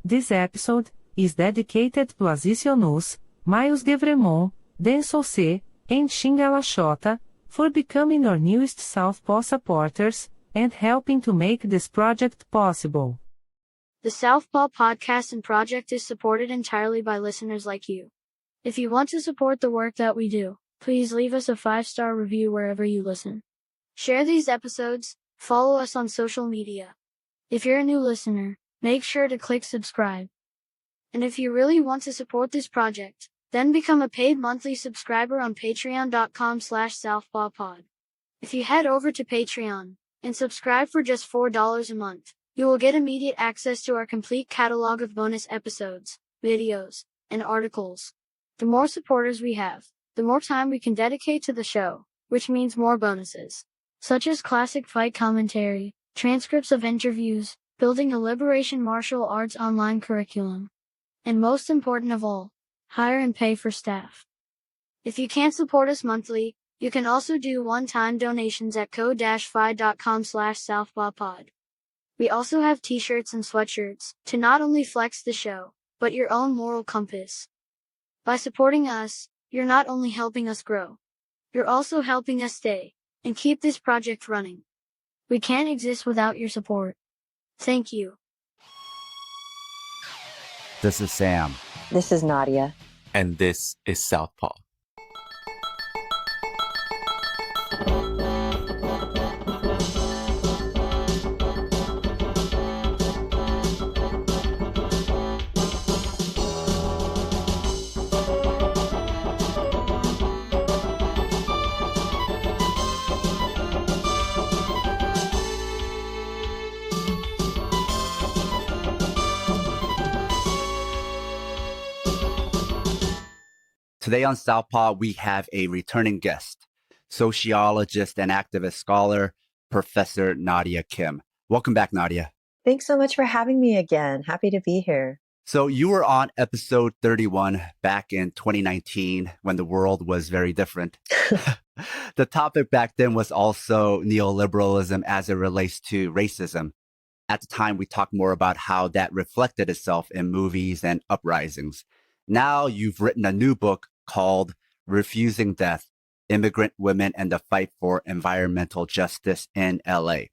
This episode is dedicated to Asicionus, Miles Gevremont, Den Sauce, and Shingala Shota, for becoming our newest Southpaw supporters, and helping to make this project possible. The Southpaw podcast and project is supported entirely by listeners like you. If you want to support the work that we do, please leave us a 5-star review wherever you listen. Share these episodes, follow us on social media. If you're a new listener, make sure to click subscribe. And if you really want to support this project, then become a paid monthly subscriber on patreon.com/southpawpod. If you head over to Patreon and subscribe for just $4 a month, you will get immediate access to our complete catalog of bonus episodes, videos, and articles. The more supporters we have, the more time we can dedicate to the show, which means more bonuses, such as classic fight commentary, transcripts of interviews, building a liberation martial arts online curriculum, and most important of all, hire and pay for staff. If you can't support us monthly, you can also do one-time donations at ko-fi.com/southpawpod. We also have t-shirts and sweatshirts to not only flex the show, but your own moral compass. By supporting us, you're not only helping us grow, you're also helping us stay and keep this project running. We can't exist without your support. Thank you. This is Sam. This is Nadia. And this is Southpaw. Today on Southpaw, we have a returning guest, sociologist and activist scholar, Professor Nadia Kim. Welcome back, Nadia. Thanks so much for having me again. Happy to be here. So you were on episode 31 back in 2019 when the world was very different. The topic back then was also neoliberalism as it relates to racism. At the time, we talked more about how that reflected itself in movies and uprisings. Now you've written a new book called Refusing Death, Immigrant Women and the Fight for Environmental Justice in LA.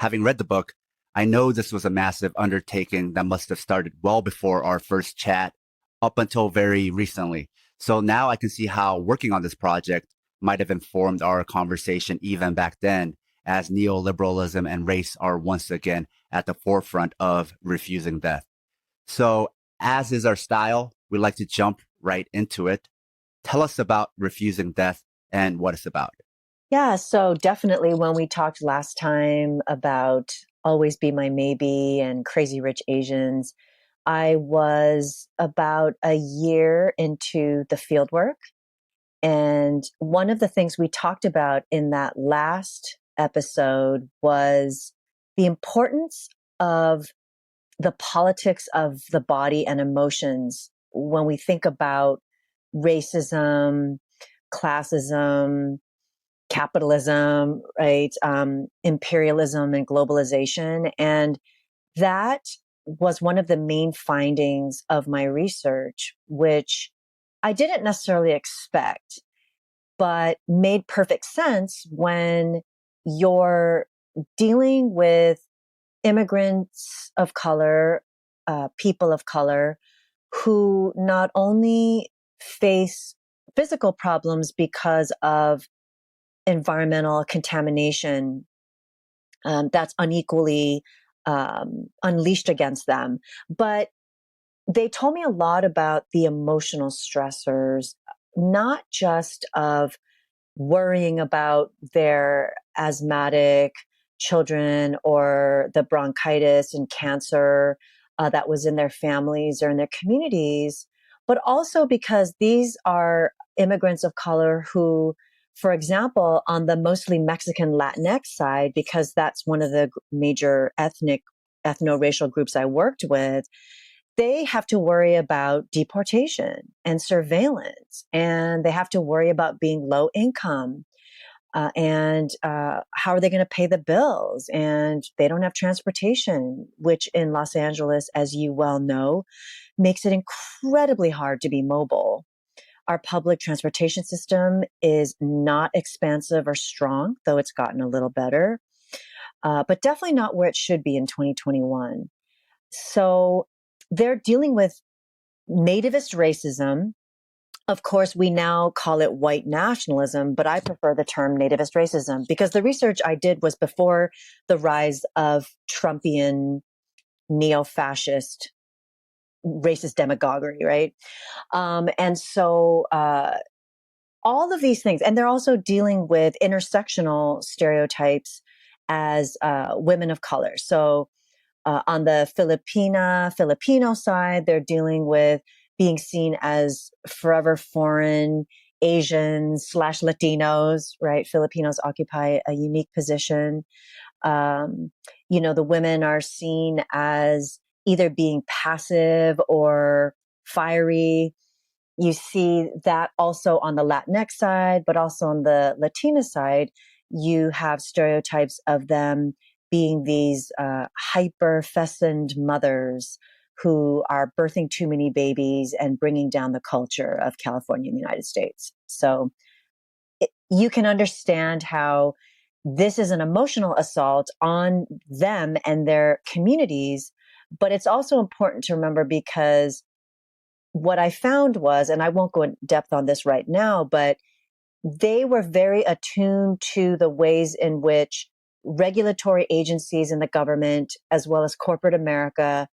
Having read the book, I know this was a massive undertaking that must have started well before our first chat up until very recently. So now I can see how working on this project might have informed our conversation even back then, as neoliberalism and race are once again at the forefront of refusing death. So as is our style, we'd like to jump right into it. Tell us about Refusing Death and what it's about. Yeah, so definitely when we talked last time about Always Be My Maybe and Crazy Rich Asians, I was about a year into the fieldwork. And one of the things we talked about in that last episode was the importance of the politics of the body and emotions when we think about racism, classism, capitalism, right? Imperialism and globalization. And that was one of the main findings of my research, which I didn't necessarily expect, but made perfect sense when you're dealing with immigrants of color, people of color, who not only face physical problems because of environmental contamination that's unequally unleashed against them, but they told me a lot about the emotional stressors, not just of worrying about their asthmatic children or the bronchitis and cancer that was in their families or in their communities, but also because these are immigrants of color who, for example, on the mostly Mexican Latinx side, because that's one of the major ethno-racial groups I worked with, they have to worry about deportation and surveillance, and they have to worry about being low income. and how are they going to pay the bills? And they don't have transportation, which in Los Angeles, as you well know, makes it incredibly hard to be mobile. Our public transportation system is not expansive or strong, though it's gotten a little better, but definitely not where it should be in 2021. So they're dealing with nativist racism. Of course, we now call it white nationalism, but I prefer the term nativist racism because the research I did was before the rise of Trumpian neo-fascist racist demagoguery, right? And so all of these things, and they're also dealing with intersectional stereotypes as women of color. So on the Filipino side, they're dealing with being seen as forever foreign Asians / Latinos, right? Filipinos occupy a unique position. The women are seen as either being passive or fiery. You see that also on the Latinx side, but also on the Latina side, you have stereotypes of them being these hyper fecund mothers who are birthing too many babies and bringing down the culture of California and the United States. So you can understand how this is an emotional assault on them and their communities. But it's also important to remember because what I found was, and I won't go in depth on this right now, but they were very attuned to the ways in which regulatory agencies in the government, as well as corporate America,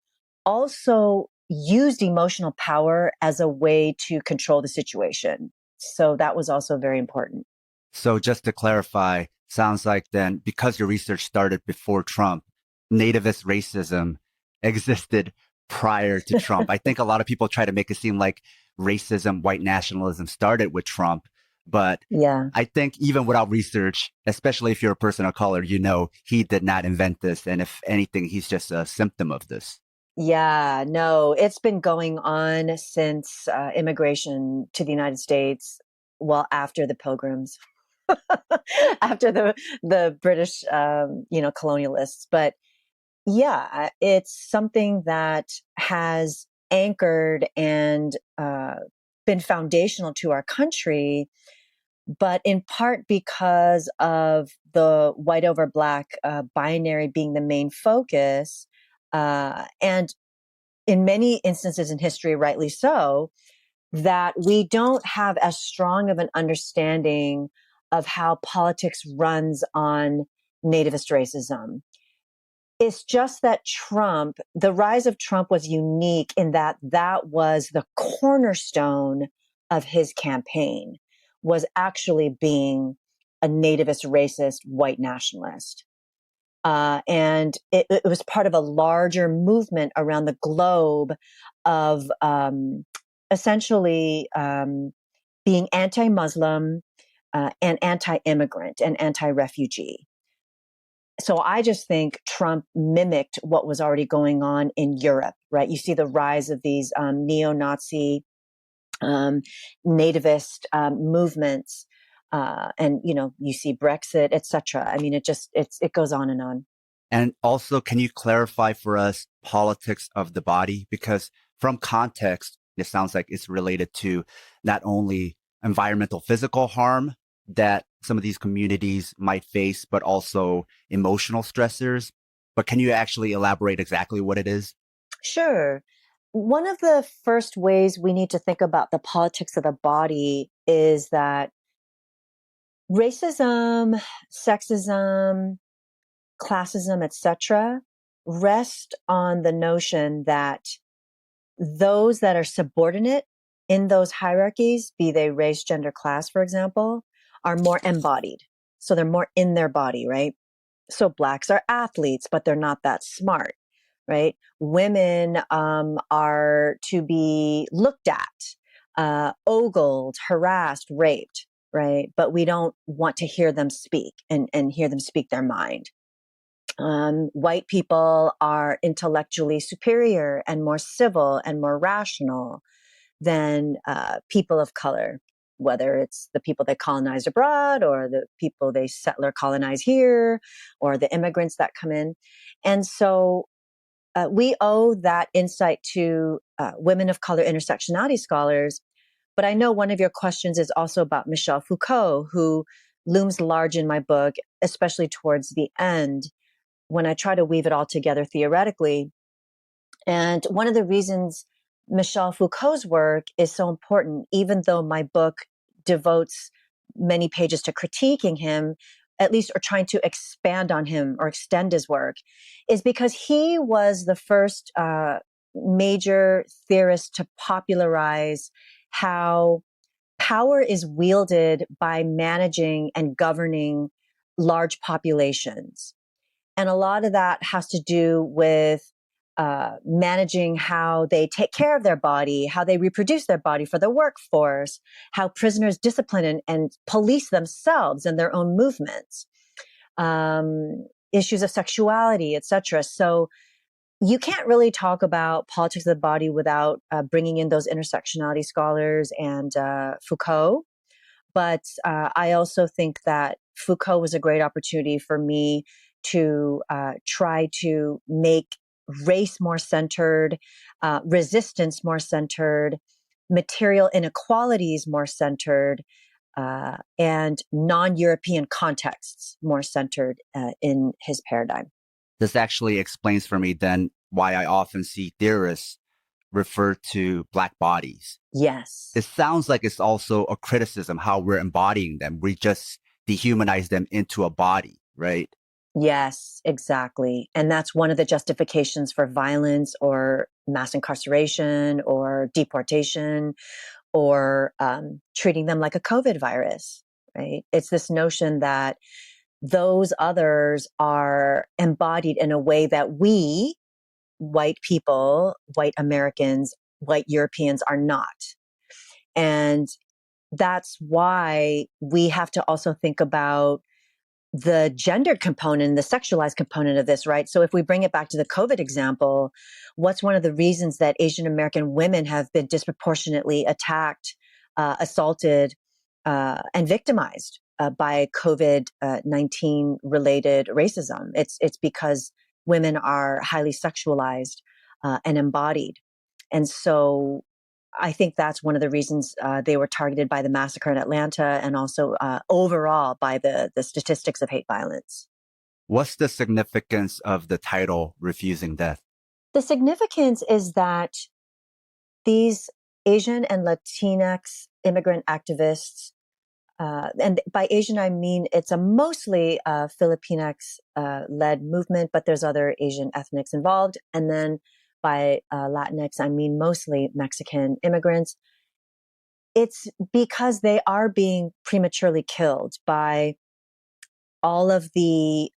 also used emotional power as a way to control the situation. So that was also very important. So just to clarify, sounds like then because your research started before Trump, nativist racism existed prior to Trump. I think a lot of people try to make it seem like racism, white nationalism started with Trump. But yeah, I think even without research, especially if you're a person of color, he did not invent this. And if anything, he's just a symptom of this. Yeah, no, it's been going on since immigration to the United States, well, after the Pilgrims, after the British, colonialists. But yeah, it's something that has anchored and been foundational to our country, but in part because of the white over black binary being the main focus. And in many instances in history, rightly so, that we don't have as strong of an understanding of how politics runs on nativist racism. It's just that the rise of Trump was unique in that that was the cornerstone of his campaign, was actually being a nativist racist white nationalist. And it was part of a larger movement around the globe of essentially being anti-Muslim and anti-immigrant and anti-refugee. So I just think Trump mimicked what was already going on in Europe, right? You see the rise of these neo-Nazi nativist movements. And you see Brexit, etc. I mean, it goes on and on. And also, can you clarify for us politics of the body? Because from context, it sounds like it's related to not only environmental physical harm that some of these communities might face, but also emotional stressors. But can you actually elaborate exactly what it is? Sure. One of the first ways we need to think about the politics of the body is that racism, sexism, classism, etc., rest on the notion that those that are subordinate in those hierarchies, be they race, gender, class, for example, are more embodied. So they're more in their body, right? So blacks are athletes, but they're not that smart, right? Women are to be looked at, ogled, harassed, raped, right? But we don't want to hear them speak and hear them speak their mind. White people are intellectually superior and more civil and more rational than people of color. whether it's the people they colonized abroad or the people they settler colonize here or the immigrants that come in. And so we owe that insight to women of color intersectionality scholars. But I know one of your questions is also about Michel Foucault, who looms large in my book, especially towards the end, when I try to weave it all together theoretically. And one of the reasons Michel Foucault's work is so important, even though my book devotes many pages to critiquing him, at least, or trying to expand on him or extend his work, is because he was the first major theorist to popularize how power is wielded by managing and governing large populations. And a lot of that has to do with managing how they take care of their body, how they reproduce their body for the workforce, how prisoners discipline and police themselves and their own movements, issues of sexuality, etc. So you can't really talk about politics of the body without bringing in those intersectionality scholars and Foucault. But I also think that Foucault was a great opportunity for me to try to make race more centered, resistance more centered, material inequalities more centered, and non-European contexts more centered in his paradigm. This actually explains for me then why I often see theorists refer to Black bodies. Yes. It sounds like it's also a criticism how we're embodying them. We just dehumanize them into a body, right? Yes, exactly. And that's one of the justifications for violence or mass incarceration or deportation or treating them like a COVID virus, right? It's this notion that those others are embodied in a way that we, white people, white Americans, white Europeans are not. And that's why we have to also think about the gendered component, the sexualized component of this, right? So if we bring it back to the COVID example, what's one of the reasons that Asian American women have been disproportionately attacked, assaulted, and victimized by COVID-19 related racism? It's because women are highly sexualized and embodied. And so I think that's one of the reasons they were targeted by the massacre in Atlanta and also overall by the statistics of hate violence. What's the significance of the title Refusing Death? The significance is that these Asian and Latinx immigrant activists, and by Asian, I mean it's a mostly Filipinx-led movement, but there's other Asian ethnics involved. And then by Latinx, I mean mostly Mexican immigrants. It's because they are being prematurely killed by all of the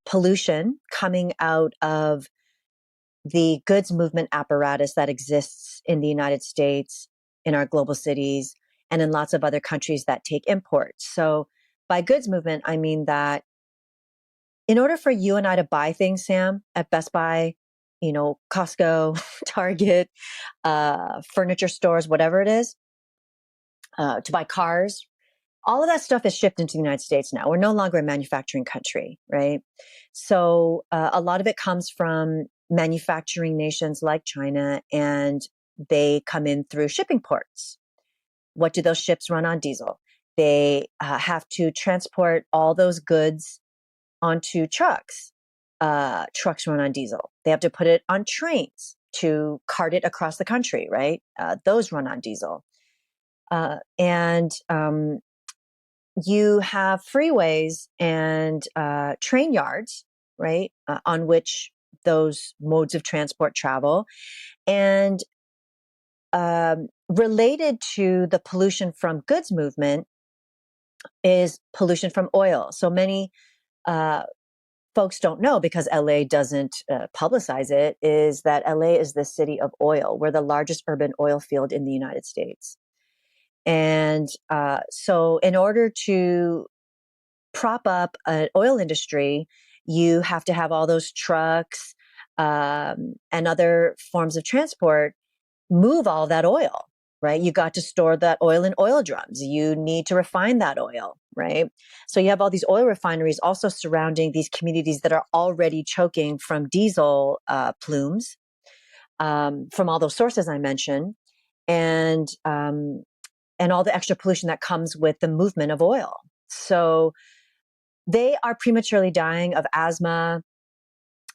pollution coming out of the goods movement apparatus that exists in the United States, in our global cities, and in lots of other countries that take imports. So by goods movement, I mean that in order for you and I to buy things, Sam, at Best Buy, Costco, Target, furniture stores, whatever it is, to buy cars, all of that stuff is shipped into the United States now. We're no longer a manufacturing country, right? So a lot of it comes from manufacturing nations like China, and they come in through shipping ports. What do those ships run on? Diesel. They have to transport all those goods onto trucks. Trucks run on diesel. They have to put it on trains to cart it across the country, right? Those run on diesel. And you have freeways and train yards, right, on which those modes of transport travel. And related to the pollution from goods movement is pollution from oil. So many folks don't know, because LA doesn't publicize it, is that LA is the city of oil. We're the largest urban oil field in the United States. And so in order to prop up an oil industry, you have to have all those trucks and other forms of transport move all that oil. right? You got to store that oil in oil drums. You need to refine that oil, right? So you have all these oil refineries also surrounding these communities that are already choking from diesel plumes from all those sources I mentioned, and all the extra pollution that comes with the movement of oil. So they are prematurely dying of asthma,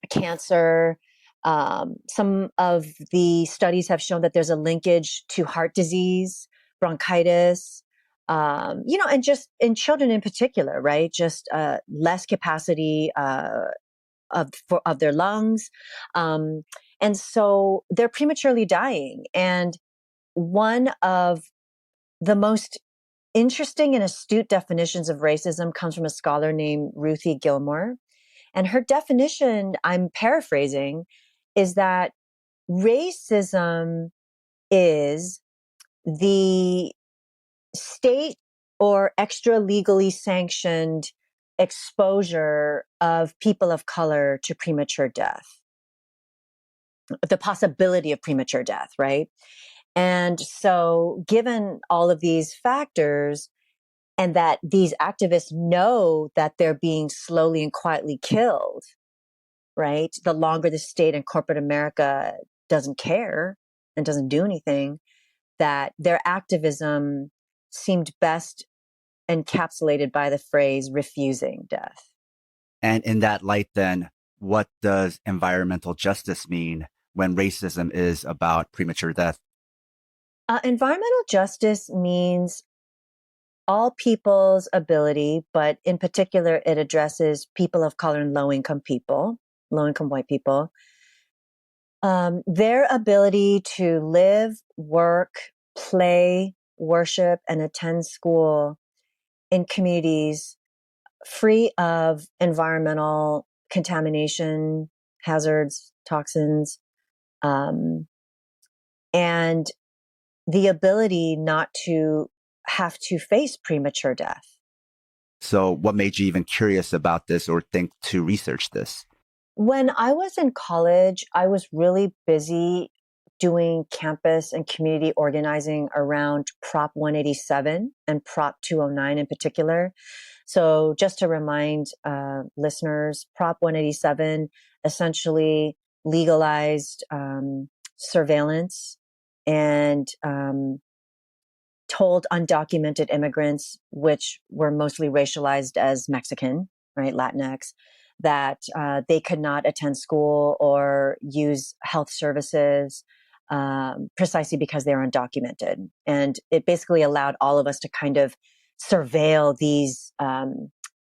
cancer. Some of the studies have shown that there's a linkage to heart disease, bronchitis, and just in children in particular, right? Just less capacity of their lungs, and so they're prematurely dying. And one of the most interesting and astute definitions of racism comes from a scholar named Ruthie Gilmore. And her definition, I'm paraphrasing, is that racism is the state or extra legally sanctioned exposure of people of color to premature death, the possibility of premature death, right? And so, given all of these factors, and that these activists know that they're being slowly and quietly killed, right? The longer the state and corporate America doesn't care and doesn't do anything, that their activism seemed best encapsulated by the phrase refusing death. And in that light, then, what does environmental justice mean when racism is about premature death? Environmental justice means all people's ability, but in particular, it addresses people of color and low-income people, low-income white people, their ability to live, work, play, worship, and attend school in communities free of environmental contamination, hazards, toxins, and the ability not to have to face premature death. So what made you even curious about this or think to research this? When I was in college, I was really busy doing campus and community organizing around Prop 187 and Prop 209 in particular. So just to remind listeners, Prop 187 essentially legalized surveillance and told undocumented immigrants, which were mostly racialized as Mexican, right, Latinx, that they could not attend school or use health services precisely because they were undocumented. And it basically allowed all of us to kind of surveil these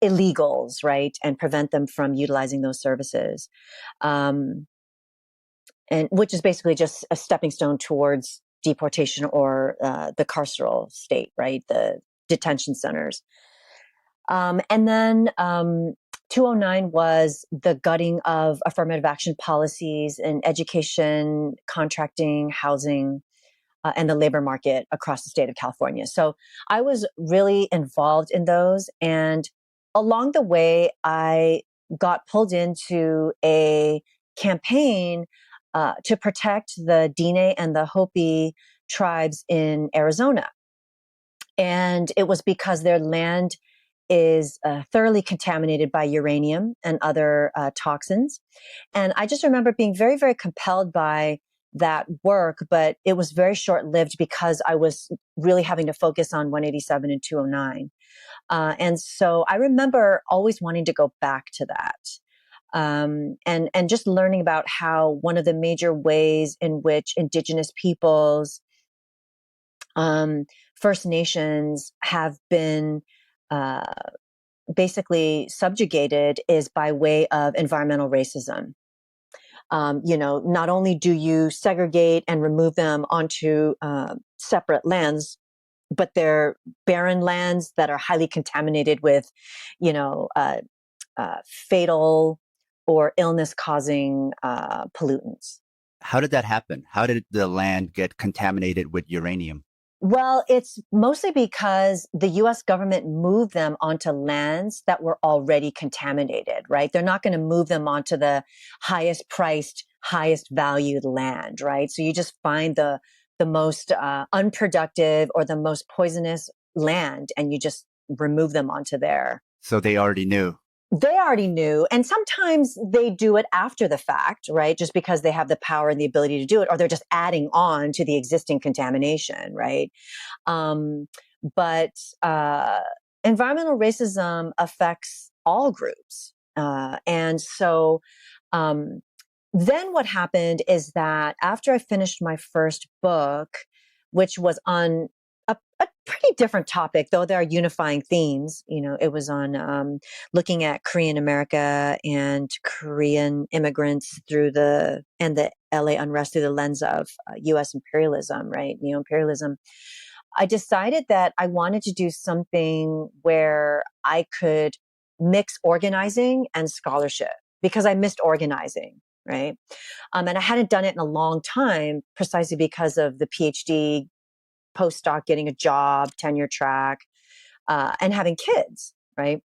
illegals, right, and prevent them from utilizing those services. And which is basically just a stepping stone towards deportation or the carceral state, right, the detention centers. And then 209 was the gutting of affirmative action policies in education, contracting, housing, and the labor market across the state of California. So I was really involved in those. And along the way, I got pulled into a campaign to protect the Diné and the Hopi tribes in Arizona. And it was because their land is thoroughly contaminated by uranium and other toxins. And I just remember being very, very compelled by that work, but it was very short-lived because I was really having to focus on 187 and 209. And so I remember always wanting to go back to that. And just learning about how one of the major ways in which Indigenous peoples, First Nations have been basically subjugated is by way of environmental racism. Not only do you segregate and remove them onto separate lands, but they're barren lands that are highly contaminated with, fatal or illness-causing pollutants. How did that happen? How did the land get contaminated with uranium? Well, it's mostly because the U.S. government moved them onto lands that were already contaminated, right? They're not going to move them onto the highest priced, highest valued land, right? So you just find the the most unproductive or the most poisonous land, and you just remove them onto there. So they already knew. They already knew. And sometimes they do it after the fact, right? Just because they have the power and the ability to do it, or they're just adding on to the existing contamination, right? But environmental racism affects all groups. And so then what happened is that after I finished my first book, which was on a pretty different topic, though there are unifying themes. It was on looking at Korean America and Korean immigrants and the LA unrest through the lens of U.S. imperialism, right? Neo-imperialism. I decided that I wanted to do something where I could mix organizing and scholarship, because I missed organizing, right? And I hadn't done it in a long time, precisely because of the PhD, postdoc, getting a job, tenure track, and having kids, right?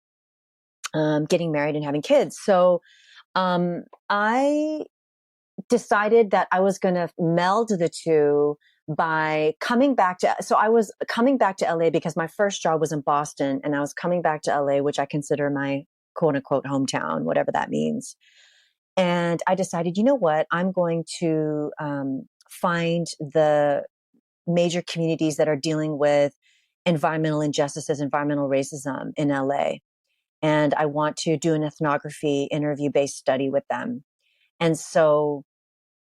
Getting married and having kids. So I decided that I was going to meld the two by I was coming back to LA because my first job was in Boston, and I was coming back to LA, which I consider my quote unquote hometown, whatever that means. And I decided, you know what, I'm going to find the major communities that are dealing with environmental injustices, environmental racism in LA. And I want to do an ethnography interview-based study with them. And so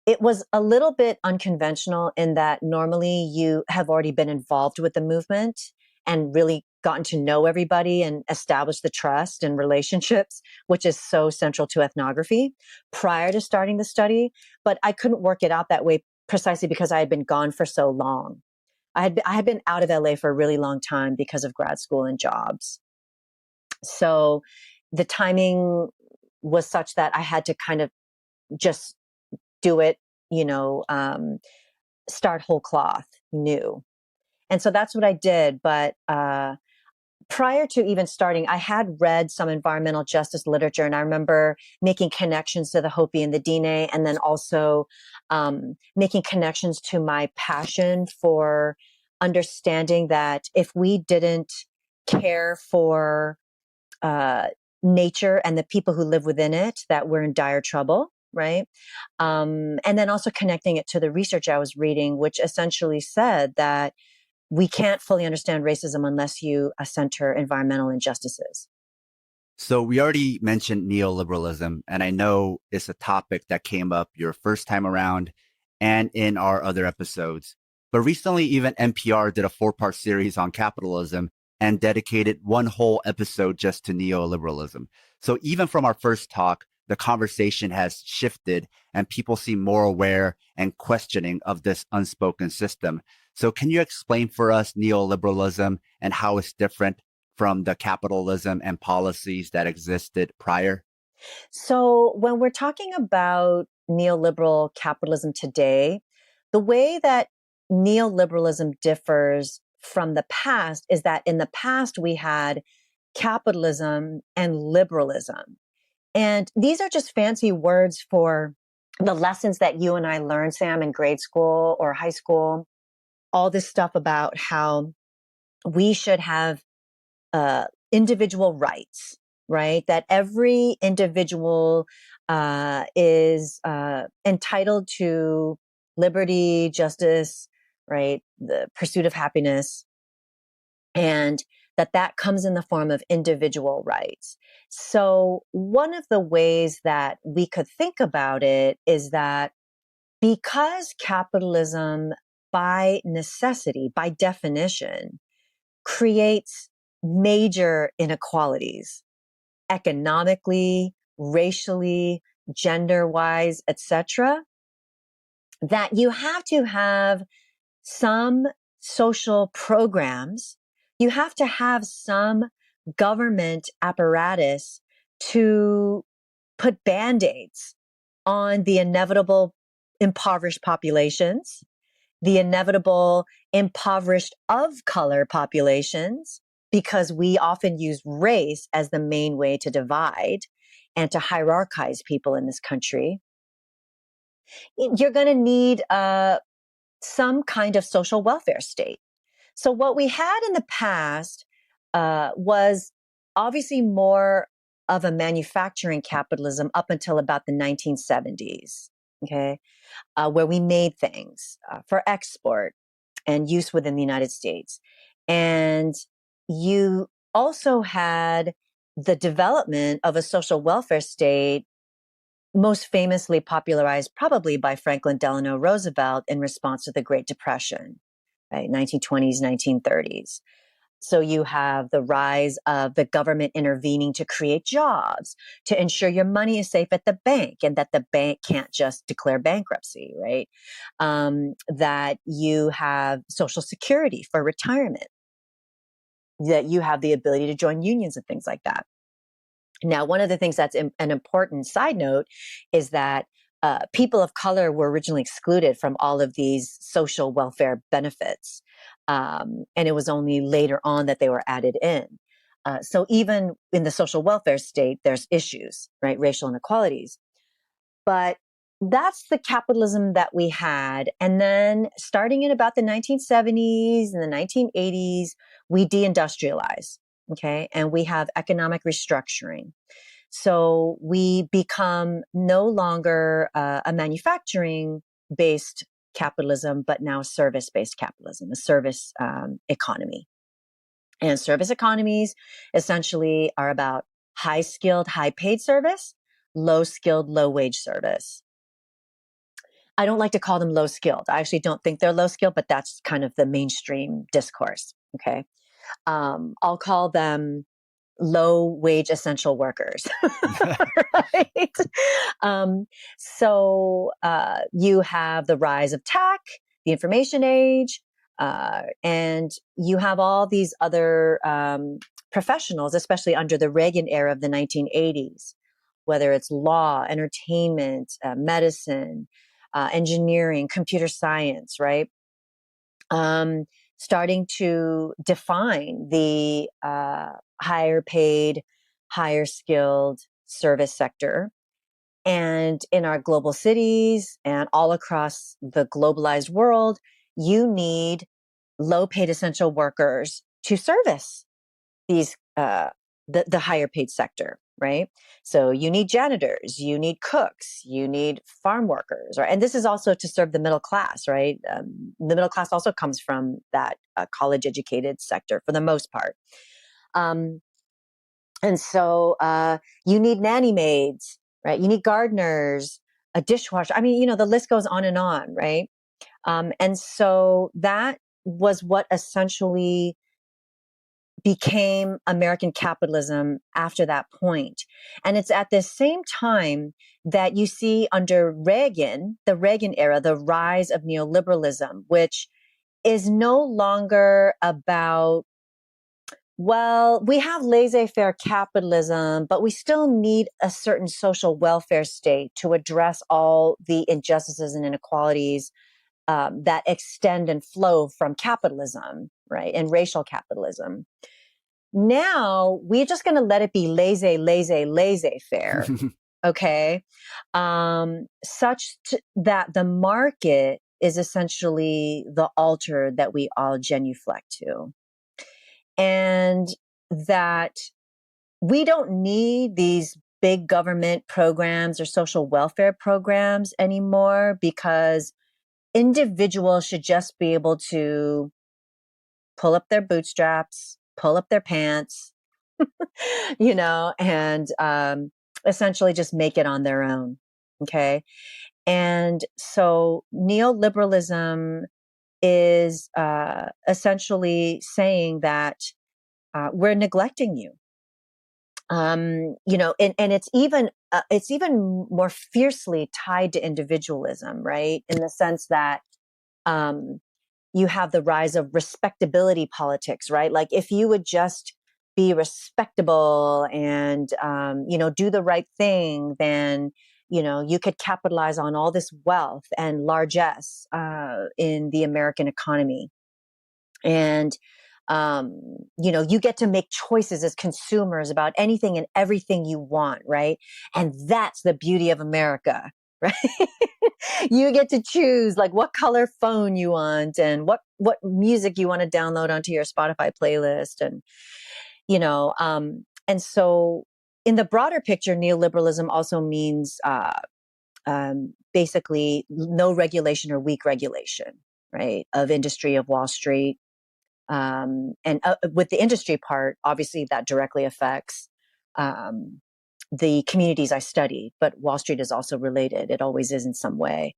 it was a little bit unconventional in that normally you have already been involved with the movement and really gotten to know everybody and established the trust and relationships, which is so central to ethnography, prior to starting the study. But I couldn't work it out that way precisely because I had been gone for so long. I had been out of LA for a really long time because of grad school and jobs. So the timing was such that I had to kind of just do it, start whole cloth, new. And so that's what I did. But prior to even starting, I had read some environmental justice literature, and I remember making connections to the Hopi and the Dine, and then also making connections to my passion for understanding that if we didn't care for nature and the people who live within it, that we're in dire trouble, right? And then also connecting it to the research I was reading, which essentially said that we can't fully understand racism unless you center environmental injustices. So we already mentioned neoliberalism, and I know it's a topic that came up your first time around and in our other episodes. But recently, even NPR did a 4-part series on capitalism and dedicated one whole episode just to neoliberalism. So even from our first talk, the conversation has shifted and people seem more aware and questioning of this unspoken system. So can you explain for us neoliberalism and how it's different from the capitalism and policies that existed prior? So when we're talking about neoliberal capitalism today, the way that neoliberalism differs from the past is that in the past we had capitalism and liberalism. And these are just fancy words for the lessons that you and I learned, Sam, in grade school or high school. All this stuff about how we should have individual rights, right? That every individual is entitled to liberty, justice, right? The pursuit of happiness. And that comes in the form of individual rights. So one of the ways that we could think about it is that because capitalism, by necessity, by definition, creates major inequalities, economically, racially, gender-wise, etc., that you have to have some social programs, you have to have some government apparatus to put Band-Aids on the inevitable impoverished populations, the inevitable impoverished of color populations, because we often use race as the main way to divide and to hierarchize people in this country. You're going to need some kind of social welfare state. So what we had in the past was obviously more of a manufacturing capitalism up until about the 1970s, okay, where we made things for export and use within the United States. And you also had the development of a social welfare state, most famously popularized probably by Franklin Delano Roosevelt in response to the Great Depression, right? 1920s, 1930s. So you have the rise of the government intervening to create jobs, to ensure your money is safe at the bank and that the bank can't just declare bankruptcy, right? That you have Social Security for retirement, that you have the ability to join unions and things like that. Now, one of the things that's an important side note is that people of color were originally excluded from all of these social welfare benefits. And it was only later on that they were added in. So even in the social welfare state, there's issues, right? Racial inequalities. But that's the capitalism that we had. And then starting in about the 1970s and the 1980s, we deindustrialize, okay? And we have economic restructuring. So we become no longer a manufacturing-based capitalism, but now service-based capitalism, a service economy. And service economies essentially are about high-skilled, high-paid service, low-skilled, low-wage service. I don't like to call them low-skilled. I actually don't think they're low-skilled, but that's kind of the mainstream discourse, okay? I'll call them low-wage essential workers, right? So you have the rise of tech, the information age, and you have all these other professionals, especially under the Reagan era of the 1980s, whether it's law, entertainment, medicine, engineering, computer science, right? Starting to define the higher paid, higher skilled service sector. And in our global cities and all across the globalized world, you need low paid essential workers to service these the higher paid sector, right? So you need janitors, you need cooks, you need farm workers, right? And this is also to serve the middle class, right? The middle class also comes from that college educated sector for the most part. And so you need nanny maids, right? You need gardeners, a dishwasher. I mean, the list goes on, right? And so that was what essentially became American capitalism after that point. And it's at the same time that you see under Reagan, the Reagan era, the rise of neoliberalism, which is no longer about, well, we have laissez-faire capitalism, but we still need a certain social welfare state to address all the injustices and inequalities that extend and flow from capitalism, right? And racial capitalism. Now we're just going to let it be laissez-faire, okay? That the market is essentially the altar that we all genuflect to. And that we don't need these big government programs or social welfare programs anymore, because individuals should just be able to pull up their bootstraps, pull up their pants, and essentially just make it on their own. Okay. And so neoliberalism is essentially saying that we're neglecting you. And it's even more fiercely tied to individualism, right? In the sense that you have the rise of respectability politics, right? Like if you would just be respectable and, do the right thing, then, you could capitalize on all this wealth and largesse in the American economy. And, you get to make choices as consumers about anything and everything you want, right? And that's the beauty of America, right? You get to choose like what color phone you want and what music you want to download onto your Spotify playlist. And, and so in the broader picture, neoliberalism also means basically no regulation or weak regulation, right, of industry, of Wall Street. And with the industry part, obviously that directly affects the communities I study, but Wall Street is also related. It always is in some way.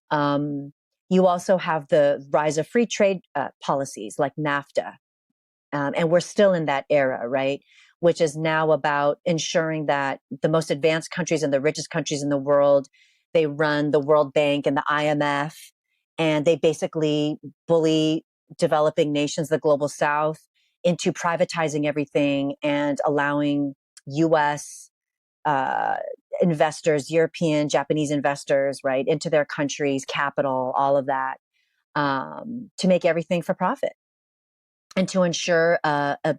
You also have the rise of free trade policies like NAFTA. And we're still in that era, right? Which is now about ensuring that the most advanced countries and the richest countries in the world, they run the World Bank and the IMF, and they basically bully developing nations, the global South, into privatizing everything and allowing US investors, European, Japanese investors, right, into their countries, capital, all of that, to make everything for profit and to ensure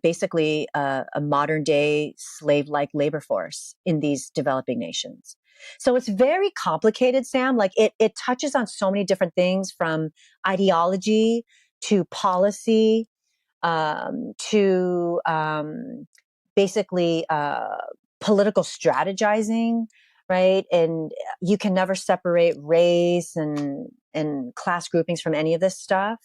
basically a modern day slave-like labor force in these developing nations. So it's very complicated, Sam. Like it touches on so many different things, from ideology to policy, to basically political strategizing, right? And you can never separate race and class groupings from any of this stuff.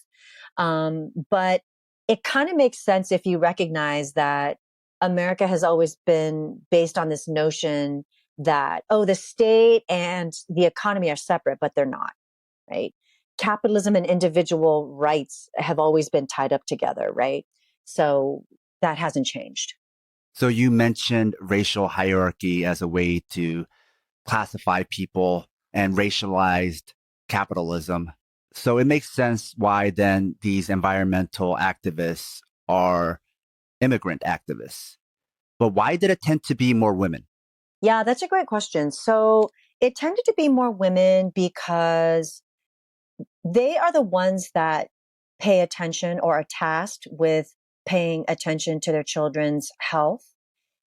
But it kind of makes sense if you recognize that America has always been based on this notion that, oh, the state and the economy are separate, but they're not, right? Capitalism and individual rights have always been tied up together, right? So that hasn't changed. So you mentioned racial hierarchy as a way to classify people and racialized capitalism. So it makes sense why then these environmental activists are immigrant activists. But why did it tend to be more women? Yeah, that's a great question. So it tended to be more women because they are the ones that pay attention or are tasked with paying attention to their children's health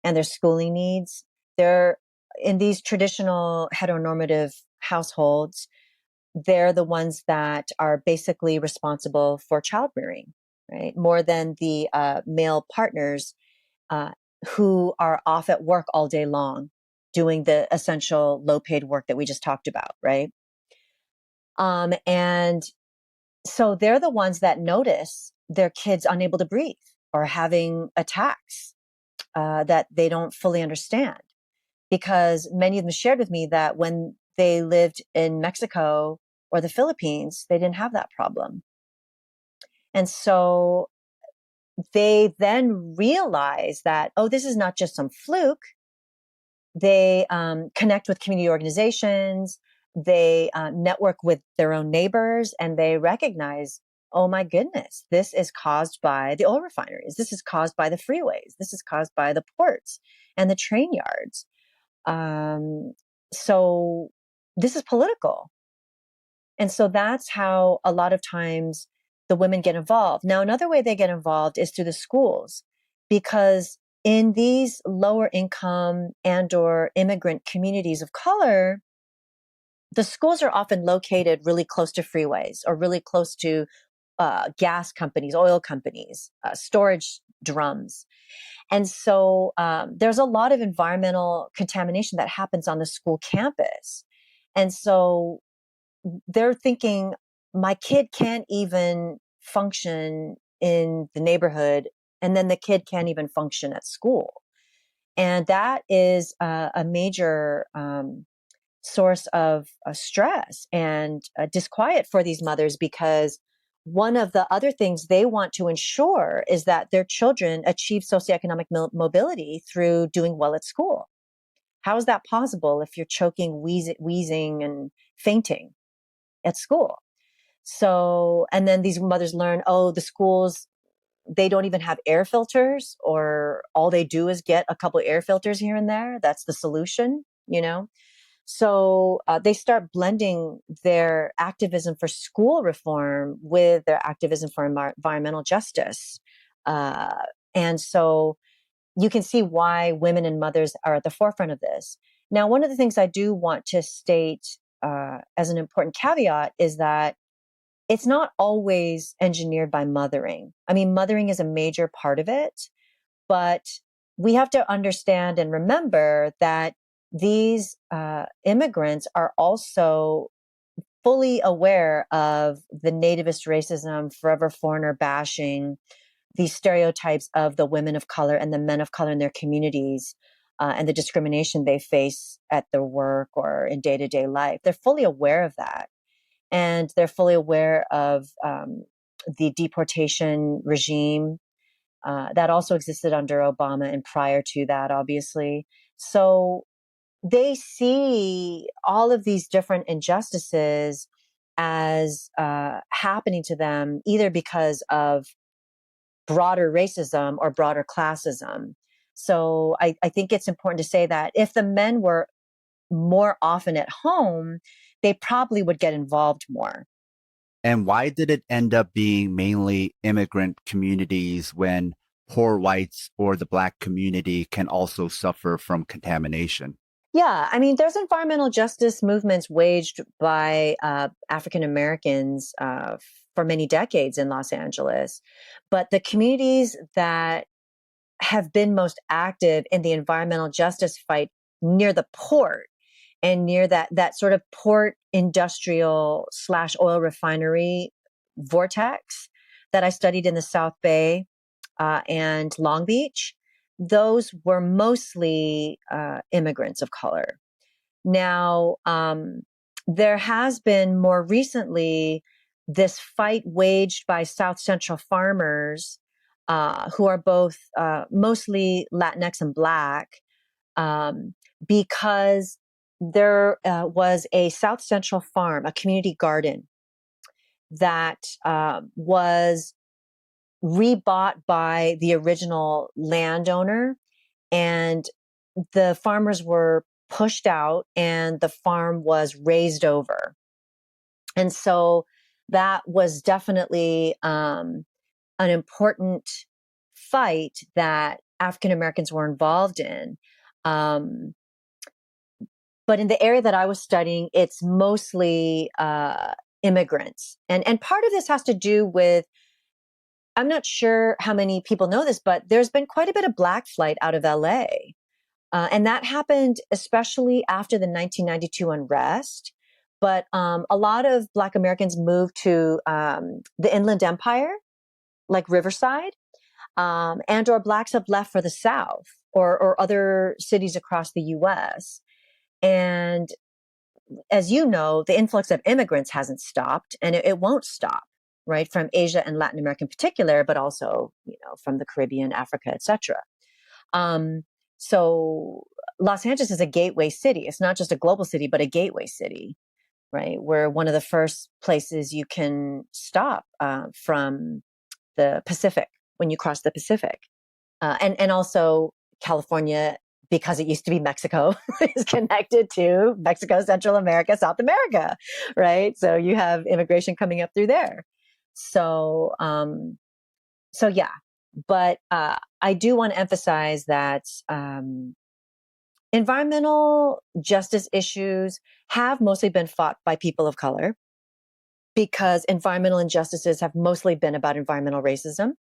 and their schooling needs. They're in these traditional heteronormative households. They're the ones that are basically responsible for child rearing, right? More than the male partners who are off at work all day long doing the essential low paid work that we just talked about, right? And so they're the ones that notice their kids unable to breathe or having attacks that they don't fully understand. Because many of them shared with me that when they lived in Mexico or the Philippines, they didn't have that problem. And so they then realize that, oh, this is not just some fluke. They connect with community organizations. They network with their own neighbors, and they recognize, oh my goodness, this is caused by the oil refineries. This is caused by the freeways. This is caused by the ports and the train yards. So this is political. And so that's how a lot of times the women get involved. Now, another way they get involved is through the schools, because in these lower income and or immigrant communities of color, the schools are often located really close to freeways or really close to gas companies, oil companies, storage drums. And so there's a lot of environmental contamination that happens on the school campus. And so they're thinking, my kid can't even function in the neighborhood, and then the kid can't even function at school. And that is a major source of stress and disquiet for these mothers, because one of the other things they want to ensure is that their children achieve socioeconomic mobility through doing well at school. How is that possible if you're choking, wheezing, and fainting at school? So, and then these mothers learn, oh, the schools, they don't even have air filters, or all they do is get a couple air filters here and there. That's the solution, you know? So they start blending their activism for school reform with their activism for environmental justice. And so you can see why women and mothers are at the forefront of this. Now, one of the things I do want to state as an important caveat is that it's not always engineered by mothering. I mean, mothering is a major part of it, but we have to understand and remember that these immigrants are also fully aware of the nativist racism, forever foreigner bashing, these stereotypes of the women of color and the men of color in their communities, and the discrimination they face at their work or in day-to-day life. They're fully aware of that. And they're fully aware of the deportation regime that also existed under Obama and prior to that, obviously. So they see all of these different injustices as happening to them, either because of broader racism or broader classism. So I think it's important to say that if the men were more often at home, they probably would get involved more. And why did it end up being mainly immigrant communities when poor whites or the Black community can also suffer from contamination? Yeah, I mean, there's environmental justice movements waged by African Americans for many decades in Los Angeles. But the communities that have been most active in the environmental justice fight near the port and near that sort of port industrial / oil refinery vortex that I studied in the South Bay and Long Beach, those were mostly immigrants of color. Now, there has been more recently this fight waged by South Central farmers who are both mostly Latinx and Black, because there was a South Central farm, a community garden that was rebought by the original landowner, and the farmers were pushed out and the farm was razed over. And so that was definitely an important fight that African Americans were involved in. But in the area that I was studying, it's mostly immigrants. And part of this has to do with, I'm not sure how many people know this, but there's been quite a bit of Black flight out of LA. And that happened especially after the 1992 unrest. But a lot of Black Americans moved to the Inland Empire, like Riverside, and or Blacks have left for the South or other cities across the US. And as you know, the influx of immigrants hasn't stopped, and it won't stop, right? From Asia and Latin America in particular, but also, from the Caribbean, Africa, etc. So Los Angeles is a gateway city. It's not just a global city, but a gateway city, right? We're one of the first places you can stop from the Pacific when you cross the Pacific. And also California, because it used to be Mexico, is connected to Mexico, Central America, South America, right? So you have immigration coming up through there. So yeah, but I do want to emphasize that environmental justice issues have mostly been fought by people of color, because environmental injustices have mostly been about environmental racism.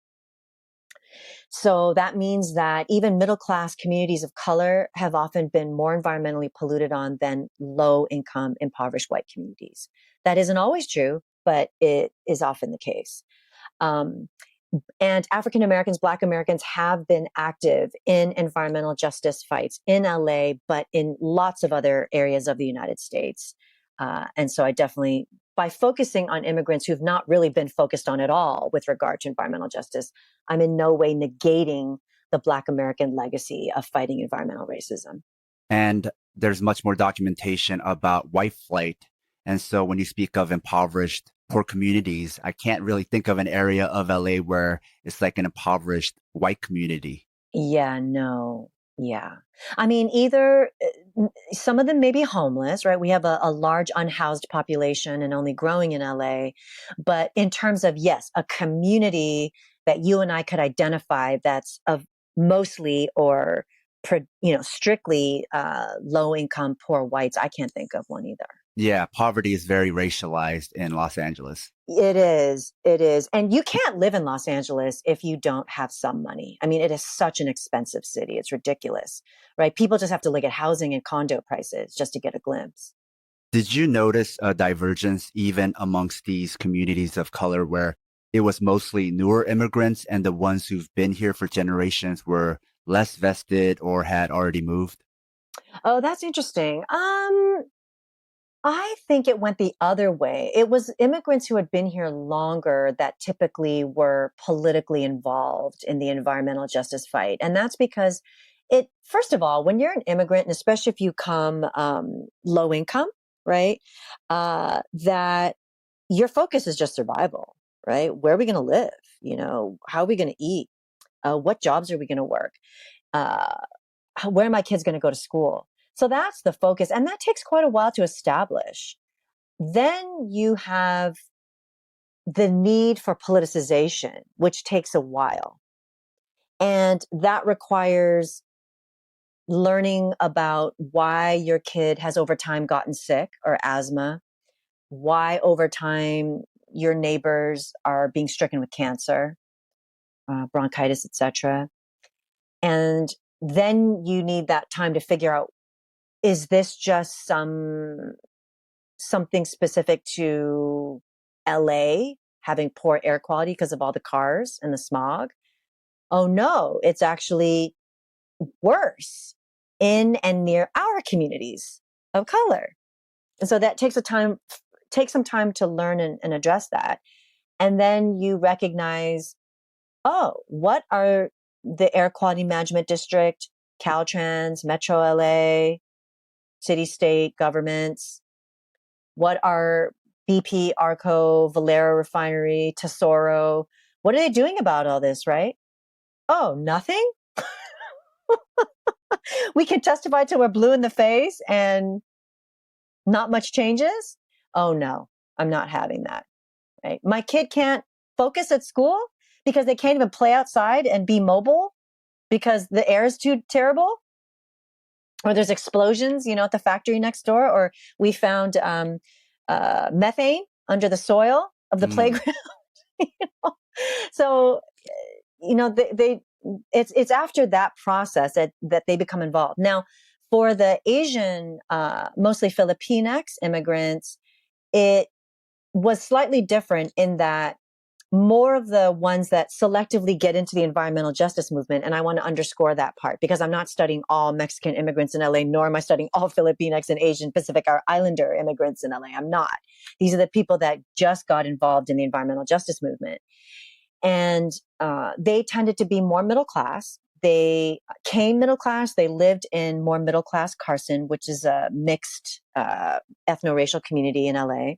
So that means that even middle-class communities of color have often been more environmentally polluted on than low-income, impoverished white communities. That isn't always true, but it is often the case. And African Americans, Black Americans have been active in environmental justice fights in LA, but in lots of other areas of the United States. And so I definitely, by focusing on immigrants who've not really been focused on at all with regard to environmental justice, I'm in no way negating the Black American legacy of fighting environmental racism. And there's much more documentation about white flight. And so when you speak of impoverished, poor communities, I can't really think of an area of LA where it's like an impoverished white community. Yeah, no. Yeah. I mean, either some of them may be homeless, right? We have a large unhoused population and only growing in LA. But in terms of, yes, a community that you and I could identify that's of mostly or strictly low income, poor whites, I can't think of one either. Yeah, poverty is very racialized in Los Angeles. It is. It is. And you can't live in Los Angeles if you don't have some money. I mean, it is such an expensive city. It's ridiculous, right? People just have to look at housing and condo prices just to get a glimpse. Did you notice a divergence even amongst these communities of color where it was mostly newer immigrants and the ones who've been here for generations were less vested or had already moved? Oh, that's interesting. I think it went the other way. It was immigrants who had been here longer that typically were politically involved in the environmental justice fight. And that's because first of all, when you're an immigrant, and especially if you come low income, right, that your focus is just survival, right? Where are we going to live? How are we going to eat? What jobs are we going to work? Uh, where are my kids going to go to school? So that's the focus. And that takes quite a while to establish. Then you have the need for politicization, which takes a while. And that requires learning about why your kid has over time gotten sick or asthma, why over time your neighbors are being stricken with cancer, bronchitis, etc. And then you need that time to figure out, is this just something specific to LA having poor air quality because of all the cars and the smog? Oh no, it's actually worse in and near our communities of color. And so that takes some time to learn and address that. And then you recognize, oh, what are the Air Quality Management District, Caltrans, Metro LA, city state governments, what are BP, Arco, Valero Refinery, Tesoro, what are they doing about all this, right? Oh, nothing? We can testify till we're blue in the face and not much changes? Oh no, I'm not having that, right? My kid can't focus at school because they can't even play outside and be mobile because the air is too terrible, or there's explosions, at the factory next door, or we found methane under the soil of the playground. So, it's after that process that they become involved. Now, for the Asian, mostly Filipinx immigrants, it was slightly different in that more of the ones that selectively get into the environmental justice movement. And I want to underscore that part because I'm not studying all Mexican immigrants in LA, nor am I studying all Filipinx and Asian Pacific or Islander immigrants in LA. I'm not. These are the people that just got involved in the environmental justice movement. And they tended to be more middle class. They came middle class. They lived in more middle class Carson, which is a mixed ethno-racial community in LA.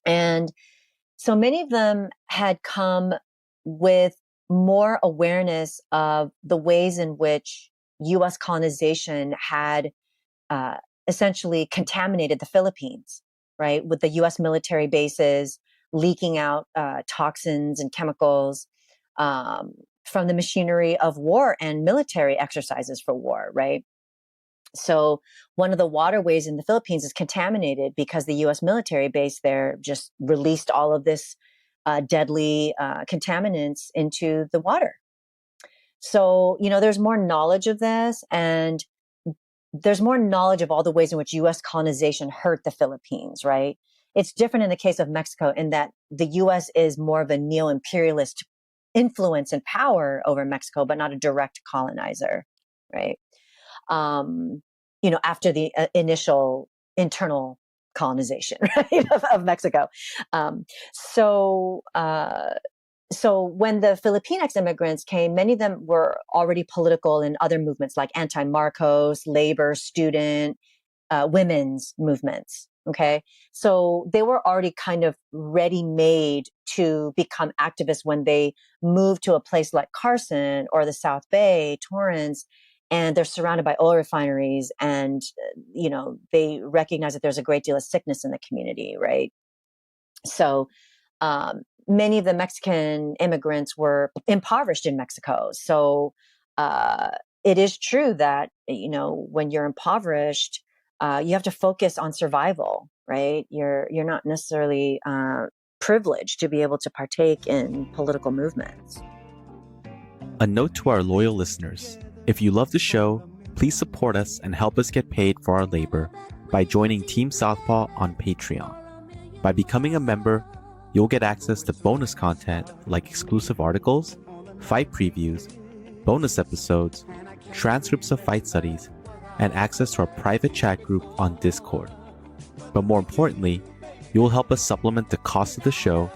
And so many of them had come with more awareness of the ways in which US colonization had essentially contaminated the Philippines, right? With the US military bases leaking out toxins and chemicals from the machinery of war and military exercises for war, right? So one of the waterways in the Philippines is contaminated because the U.S. military base there just released all of this deadly contaminants into the water. So, there's more knowledge of this, and there's more knowledge of all the ways in which U.S. colonization hurt the Philippines, right? It's different in the case of Mexico in that the U.S. is more of a neo-imperialist influence and power over Mexico, but not a direct colonizer, right? After the initial internal colonization, right, of Mexico. So when the Filipinx immigrants came, many of them were already political in other movements like anti-Marcos, labor, student, women's movements. Okay. So they were already kind of ready-made to become activists when they moved to a place like Carson or the South Bay, Torrance, and they're surrounded by oil refineries, and they recognize that there's a great deal of sickness in the community, right? So many of the Mexican immigrants were impoverished in Mexico. So it is true that when you're impoverished, you have to focus on survival, right? You're not necessarily privileged to be able to partake in political movements. A note to our loyal listeners: if you love the show, please support us and help us get paid for our labor by joining Team Southpaw on Patreon. By becoming a member, you'll get access to bonus content like exclusive articles, fight previews, bonus episodes, transcripts of fight studies, and access to our private chat group on Discord. But more importantly, you will help us supplement the cost of the show,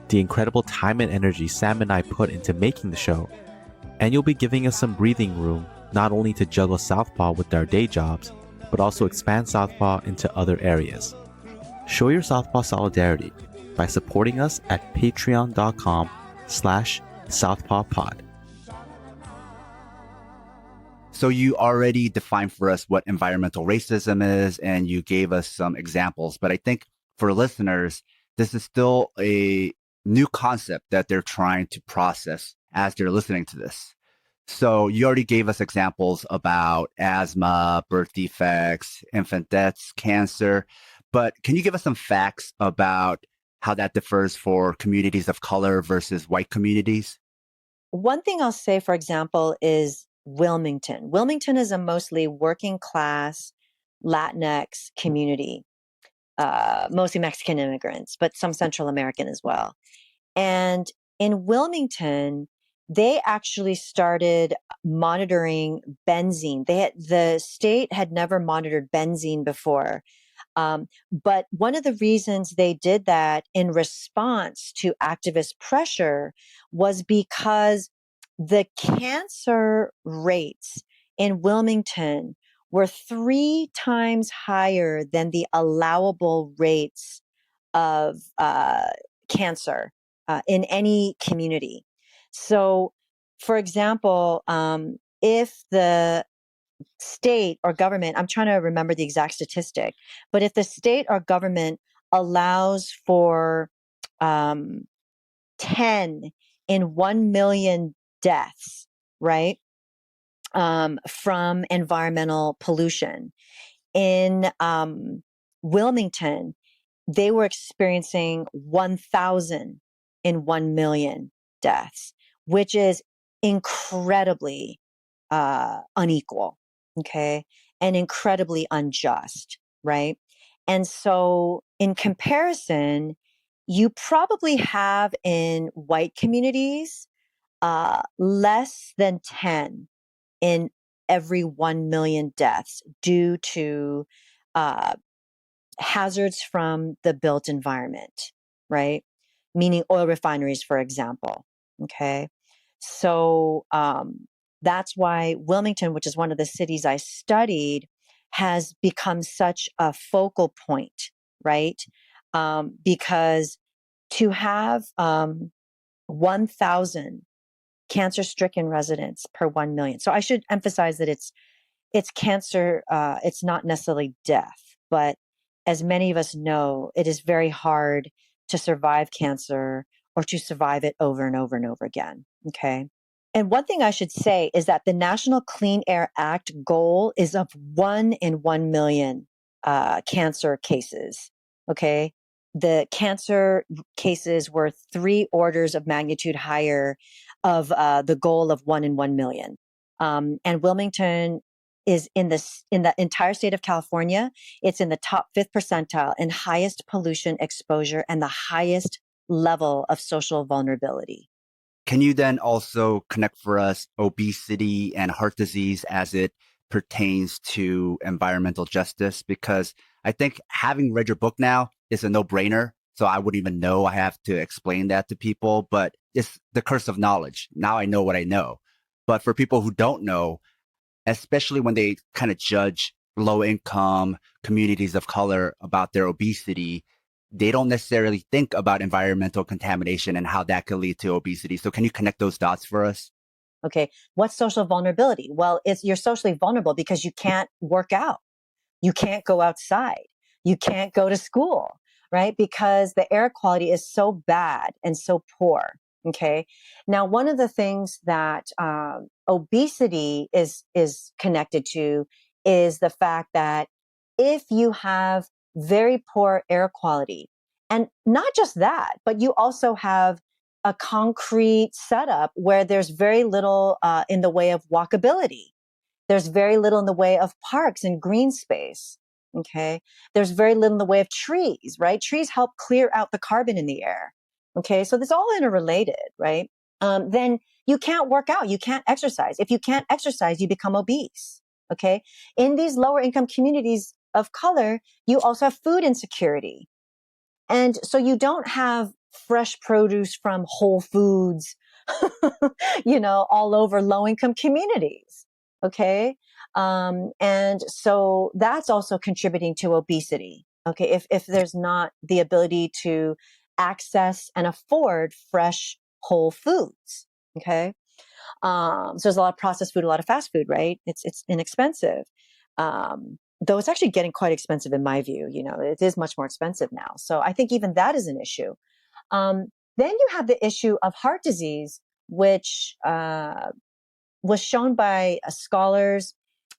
the incredible time and energy Sam and I put into making the show, and you'll be giving us some breathing room not only to juggle Southpaw with our day jobs, but also expand Southpaw into other areas. Show your Southpaw solidarity by supporting us at patreon.com/southpawpod. So you already defined for us what environmental racism is, and you gave us some examples. But I think for listeners, this is still a new concept that they're trying to process as they're listening to this. So you already gave us examples about asthma, birth defects, infant deaths, cancer. But can you give us some facts about how that differs for communities of color versus white communities? One thing I'll say, for example, is Wilmington. Wilmington is a mostly working class Latinx community, mostly Mexican immigrants, but some Central American as well. And in Wilmington, they actually started monitoring benzene. The state had never monitored benzene before. But one of the reasons they did that in response to activist pressure was because the cancer rates in Wilmington were 3 times higher than the allowable rates of cancer in any community. So, for example, if the state or government, I'm trying to remember the exact statistic, but if the state or government allows for 10 in 1 million deaths, right, from environmental pollution, in Wilmington, they were experiencing 1,000 in 1 million deaths, which is incredibly unequal, okay, and incredibly unjust, right? And so, in comparison, you probably have in white communities less than 10 in every 1 million deaths due to hazards from the built environment, right? Meaning oil refineries, for example. Okay. So that's why Wilmington, which is one of the cities I studied, has become such a focal point, right? Because to have 1,000 cancer-stricken residents per 1 million. So I should emphasize that it's cancer. It's not necessarily death, but as many of us know, it is very hard to survive cancer or to survive it over and over and over again. Okay. And one thing I should say is that the National Clean Air Act goal is of 1 in 1 million cancer cases. Okay. The cancer cases were 3 orders of magnitude higher of the goal of 1 in 1 million. And Wilmington is in the entire state of California. It's in the top 5th percentile in highest pollution exposure and the highest level of social vulnerability. Can you then also connect for us obesity and heart disease as it pertains to environmental justice? Because I think having read your book now is a no-brainer. So I wouldn't even know I have to explain that to people, but it's the curse of knowledge. Now I know what I know. But for people who don't know, especially when they kind of judge low income communities of color about their obesity, they don't necessarily think about environmental contamination and how that could lead to obesity. So can you connect those dots for us? Okay. What's social vulnerability? Well, you're socially vulnerable because you can't work out. You can't go outside. You can't go to school, right? Because the air quality is so bad and so poor. Okay. Now, one of the things that obesity is connected to is the fact that if you have very poor air quality, and not just that, but you also have a concrete setup where there's very little in the way of walkability. There's very little in the way of parks and green space. Okay. There's very little in the way of trees, right? Trees help clear out the carbon in the air. Okay. So this all interrelated, right? Then you can't work out. You can't exercise. If you can't exercise, you become obese. Okay. In these lower income communities of color, you also have food insecurity. And so you don't have fresh produce from Whole Foods, all over low income communities. Okay. And so that's also contributing to obesity. Okay. If there's not the ability to access and afford fresh whole foods. Okay. So there's a lot of processed food, a lot of fast food, right? It's inexpensive. Though it's actually getting quite expensive in my view, it is much more expensive now. So I think even that is an issue. Then you have the issue of heart disease, which was shown by scholars,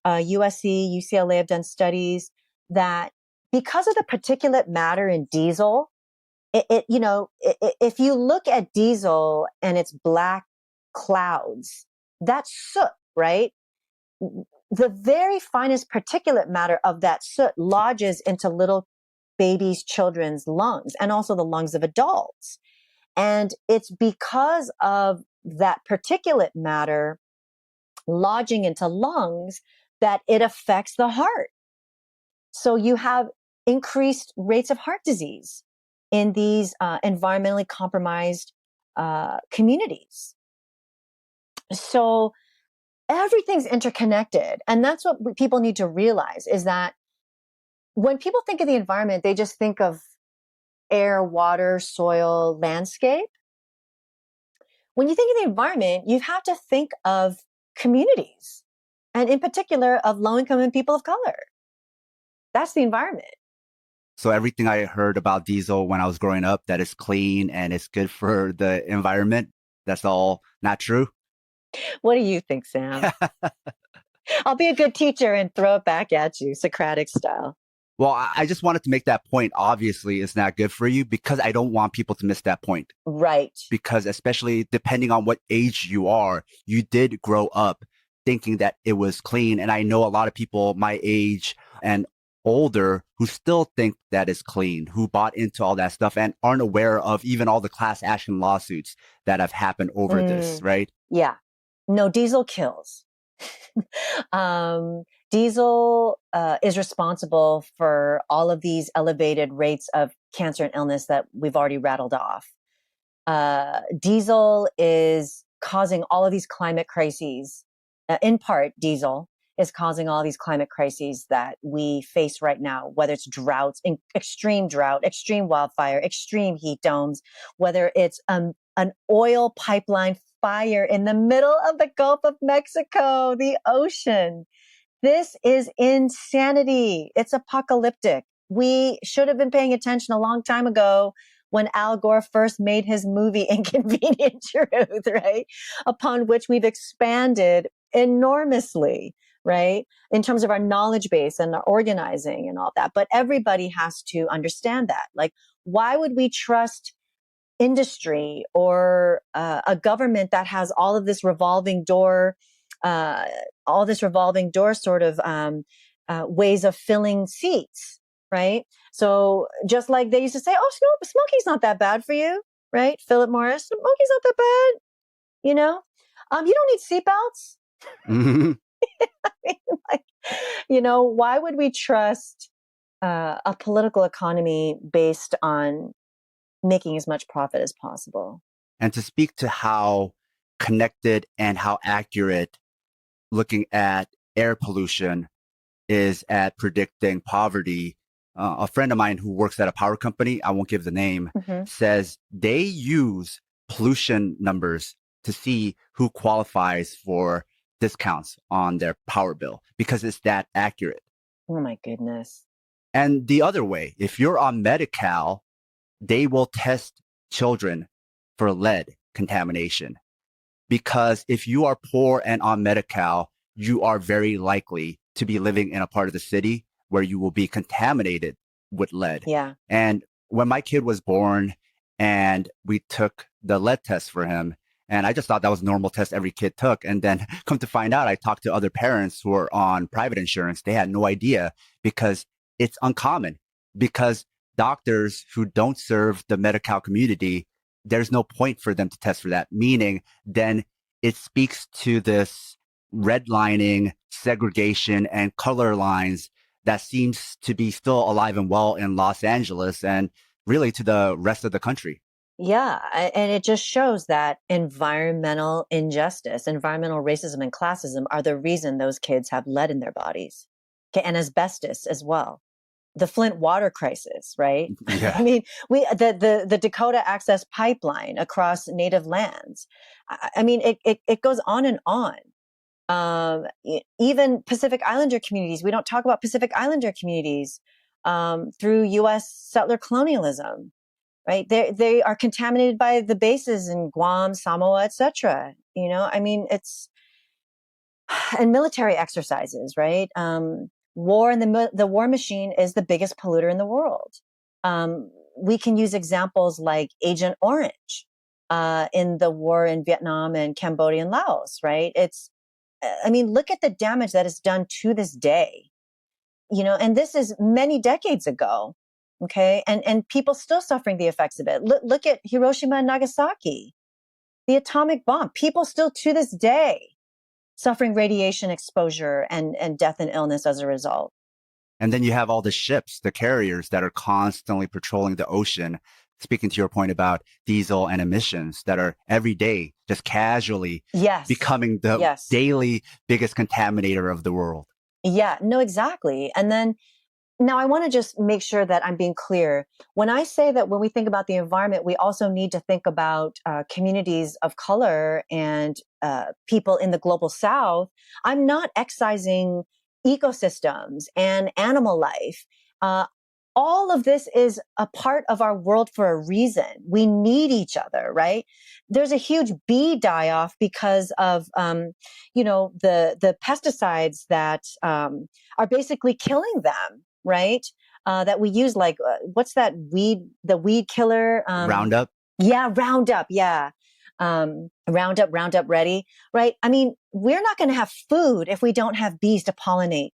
USC, UCLA have done studies that because of the particulate matter in diesel, if you look at diesel and its black clouds, that's soot, right? The very finest particulate matter of that soot lodges into little babies' children's lungs and also the lungs of adults. And it's because of that particulate matter lodging into lungs that it affects the heart. So you have increased rates of heart disease in these environmentally compromised communities. So everything's interconnected. And that's what people need to realize is that when people think of the environment, they just think of air, water, soil, landscape. When you think of the environment, you have to think of communities, and in particular of low-income and people of color. That's the environment. So everything I heard about diesel when I was growing up, that it's clean and it's good for the environment, that's all not true? What do you think, Sam? I'll be a good teacher and throw it back at you, Socratic style. Well, I just wanted to make that point. Obviously, it's not good for you because I don't want people to miss that point. Right. Because especially depending on what age you are, you did grow up thinking that it was clean. And I know a lot of people my age and older who still think that it's clean, who bought into all that stuff and aren't aware of even all the class action lawsuits that have happened over this, right? Yeah. No, diesel kills. Diesel is responsible for all of these elevated rates of cancer and illness that we've already rattled off. Diesel is causing all of these climate crises. In part, diesel is causing all these climate crises that we face right now, whether it's droughts, extreme drought, extreme wildfire, extreme heat domes, whether it's an oil pipeline fire in the middle of the Gulf of Mexico, the ocean. This is insanity. It's apocalyptic. We should have been paying attention a long time ago when Al Gore first made his movie Inconvenient Truth, right? Upon which we've expanded enormously, right? In terms of our knowledge base and our organizing and all that. But everybody has to understand that. Like, why would we trust industry or a government that has all of this revolving door sort of ways of filling seats, right? So just like they used to say, oh, smoking's not that bad for you, right? Philip Morris, smoking's not that bad, you don't need seatbelts. Mm-hmm. Why would we trust a political economy based on making as much profit as possible? And to speak to how connected and how accurate looking at air pollution is at predicting poverty, a friend of mine who works at a power company, I won't give the name, says they use pollution numbers to see who qualifies for discounts on their power bill because it's that accurate. Oh my goodness. And the other way, if you're on Medi-Cal, they will test children for lead contamination. Because if you are poor and on Medi-Cal, you are very likely to be living in a part of the city where you will be contaminated with lead. Yeah. And when my kid was born and we took the lead test for him, and I just thought that was a normal test every kid took. And then come to find out, I talked to other parents who are on private insurance. They had no idea because it's uncommon, because doctors who don't serve the Medi-Cal community, there's no point for them to test for that. Meaning then it speaks to this redlining, segregation, and color lines that seems to be still alive and well in Los Angeles and really to the rest of the country. Yeah. And it just shows that environmental injustice, environmental racism, and classism are the reason those kids have lead in their bodies. Okay, and asbestos as well. The Flint water crisis, right? Yeah. I mean, the Dakota Access Pipeline across native lands. I mean, it goes on and on. Even Pacific Islander communities. We don't talk about Pacific Islander communities through U.S. settler colonialism, right? They are contaminated by the bases in Guam, Samoa, etc. You know, I mean, and military exercises, right? War and the war machine is the biggest polluter in the world. We can use examples like Agent Orange in the war in Vietnam and Cambodia and Laos, right? I mean, look at the damage that is done to this day, you know, and this is many decades ago. Okay. And people still suffering the effects of it. Look at Hiroshima and Nagasaki, the atomic bomb. People still to this day suffering radiation exposure and death and illness as a result. And then you have all the ships, the carriers that are constantly patrolling the ocean. Speaking to your point about diesel and emissions that are every day just casually becoming the daily biggest contaminator of the world. Yeah, no, exactly. And then now I want to just make sure that I'm being clear. When I say that when we think about the environment, we also need to think about communities of color and people in the global South, I'm not excising ecosystems and animal life. All of this is a part of our world for a reason. We need each other, right? There's a huge bee die-off because of, the pesticides that are basically killing them, right? That we use, like, what's that weed? The weed killer? Roundup. Yeah, Roundup. Yeah. Roundup Ready, right? I mean, we're not going to have food if we don't have bees to pollinate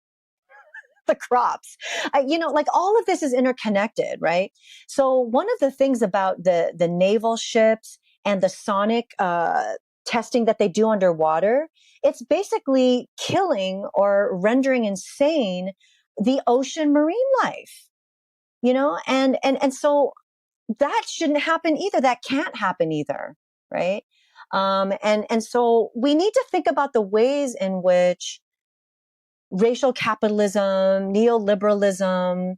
the crops. Like all of this is interconnected, right? So one of the things about the naval ships and the sonic testing that they do underwater, it's basically killing or rendering insane the ocean marine life, you know? And so that shouldn't happen either. That can't happen either, right? And so we need to think about the ways in which racial capitalism, neoliberalism,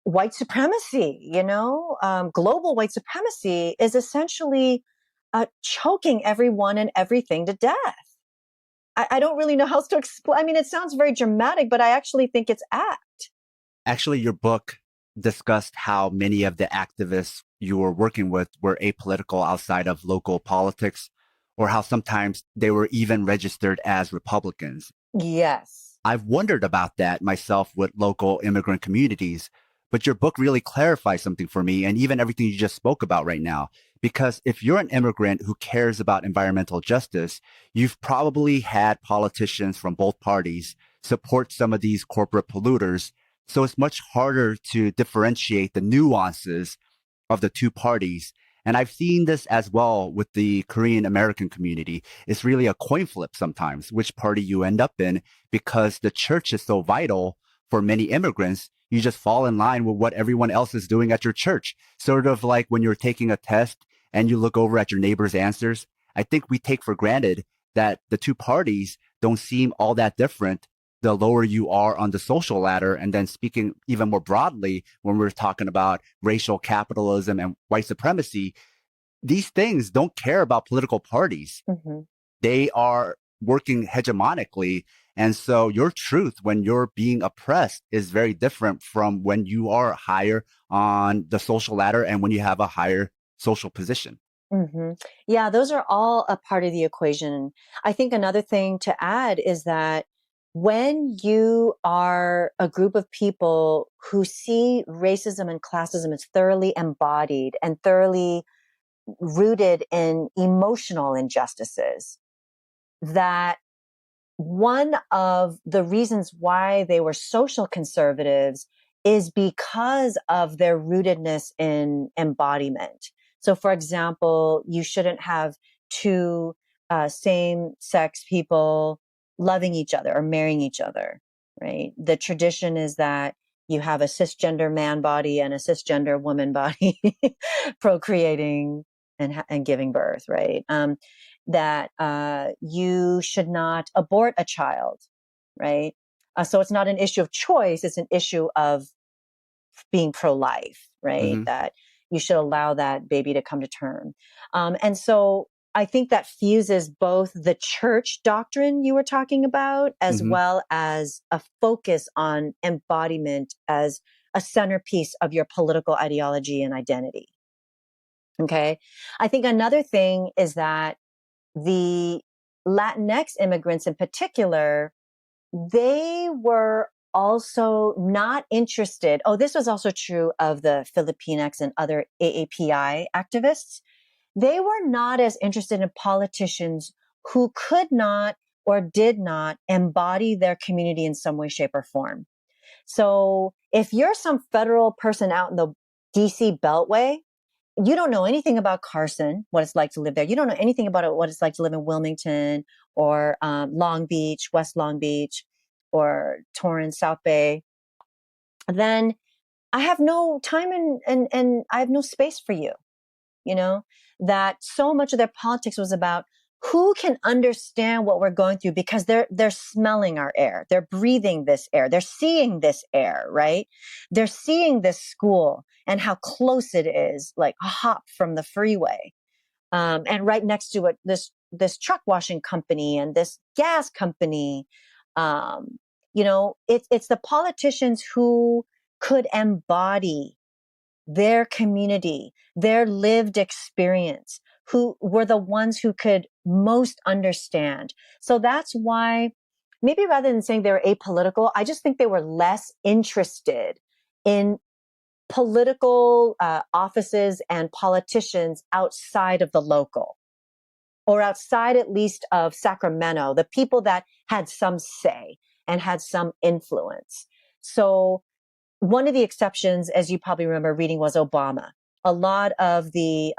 white supremacy, global white supremacy is essentially choking everyone and everything to death. I don't really know how else to explain. I mean, it sounds very dramatic, but I actually think it's apt. Actually, your book discussed how many of the activists you were working with were apolitical outside of local politics, or how sometimes they were even registered as Republicans. Yes. I've wondered about that myself with local immigrant communities, but your book really clarifies something for me, and even everything you just spoke about right now. Because if you're an immigrant who cares about environmental justice, you've probably had politicians from both parties support some of these corporate polluters. So it's much harder to differentiate the nuances of the two parties. And I've seen this as well with the Korean American community. It's really a coin flip sometimes, which party you end up in, because the church is so vital for many immigrants. You just fall in line with what everyone else is doing at your church. Sort of like when you're taking a test and you look over at your neighbor's answers. I think we take for granted that the two parties don't seem all that different the lower you are on the social ladder. And then speaking even more broadly, when we're talking about racial capitalism and white supremacy, these things don't care about political parties. Mm-hmm. They are working hegemonically. And so your truth when you're being oppressed is very different from when you are higher on the social ladder and when you have a higher social position. Mm-hmm. Yeah, those are all a part of the equation. I think another thing to add is that when you are a group of people who see racism and classism as thoroughly embodied and thoroughly rooted in emotional injustices, that one of the reasons why they were social conservatives is because of their rootedness in embodiment. So, for example, you shouldn't have two same-sex people loving each other or marrying each other, right? The tradition is that you have a cisgender man body and a cisgender woman body procreating and giving birth, right? That you should not abort a child, right? So it's not an issue of choice, it's an issue of being pro-life, right? Hmm. That you should allow that baby to come to term. And so I think that fuses both the church doctrine you were talking about, as Hmm. well as a focus on embodiment as a centerpiece of your political ideology and identity. Okay. I think another thing is that the Latinx immigrants in particular, they were also not interested. Oh, this was also true of the Filipinx and other AAPI activists. They were not as interested in politicians who could not or did not embody their community in some way, shape, or form. So if you're some federal person out in the DC Beltway, you don't know anything about Carson, what it's like to live there. You don't know anything about what it's like to live in Wilmington or Long Beach, West Long Beach, or Torrance, South Bay. Then I have no time and I have no space for you. You know, that so much of their politics was about who can understand what we're going through, because they're smelling our air, they're breathing this air, they're seeing this air, right? They're seeing this school and how close it is, like a hop from the freeway, and right next to it, this truck washing company and this gas company. It's the politicians who could embody their community, their lived experience, who were the ones who could most understand. So that's why, maybe rather than saying they were apolitical, I just think they were less interested in political offices and politicians outside of the local, or outside at least of Sacramento, the people that had some say and had some influence. So one of the exceptions, as you probably remember reading, was Obama. A lot of the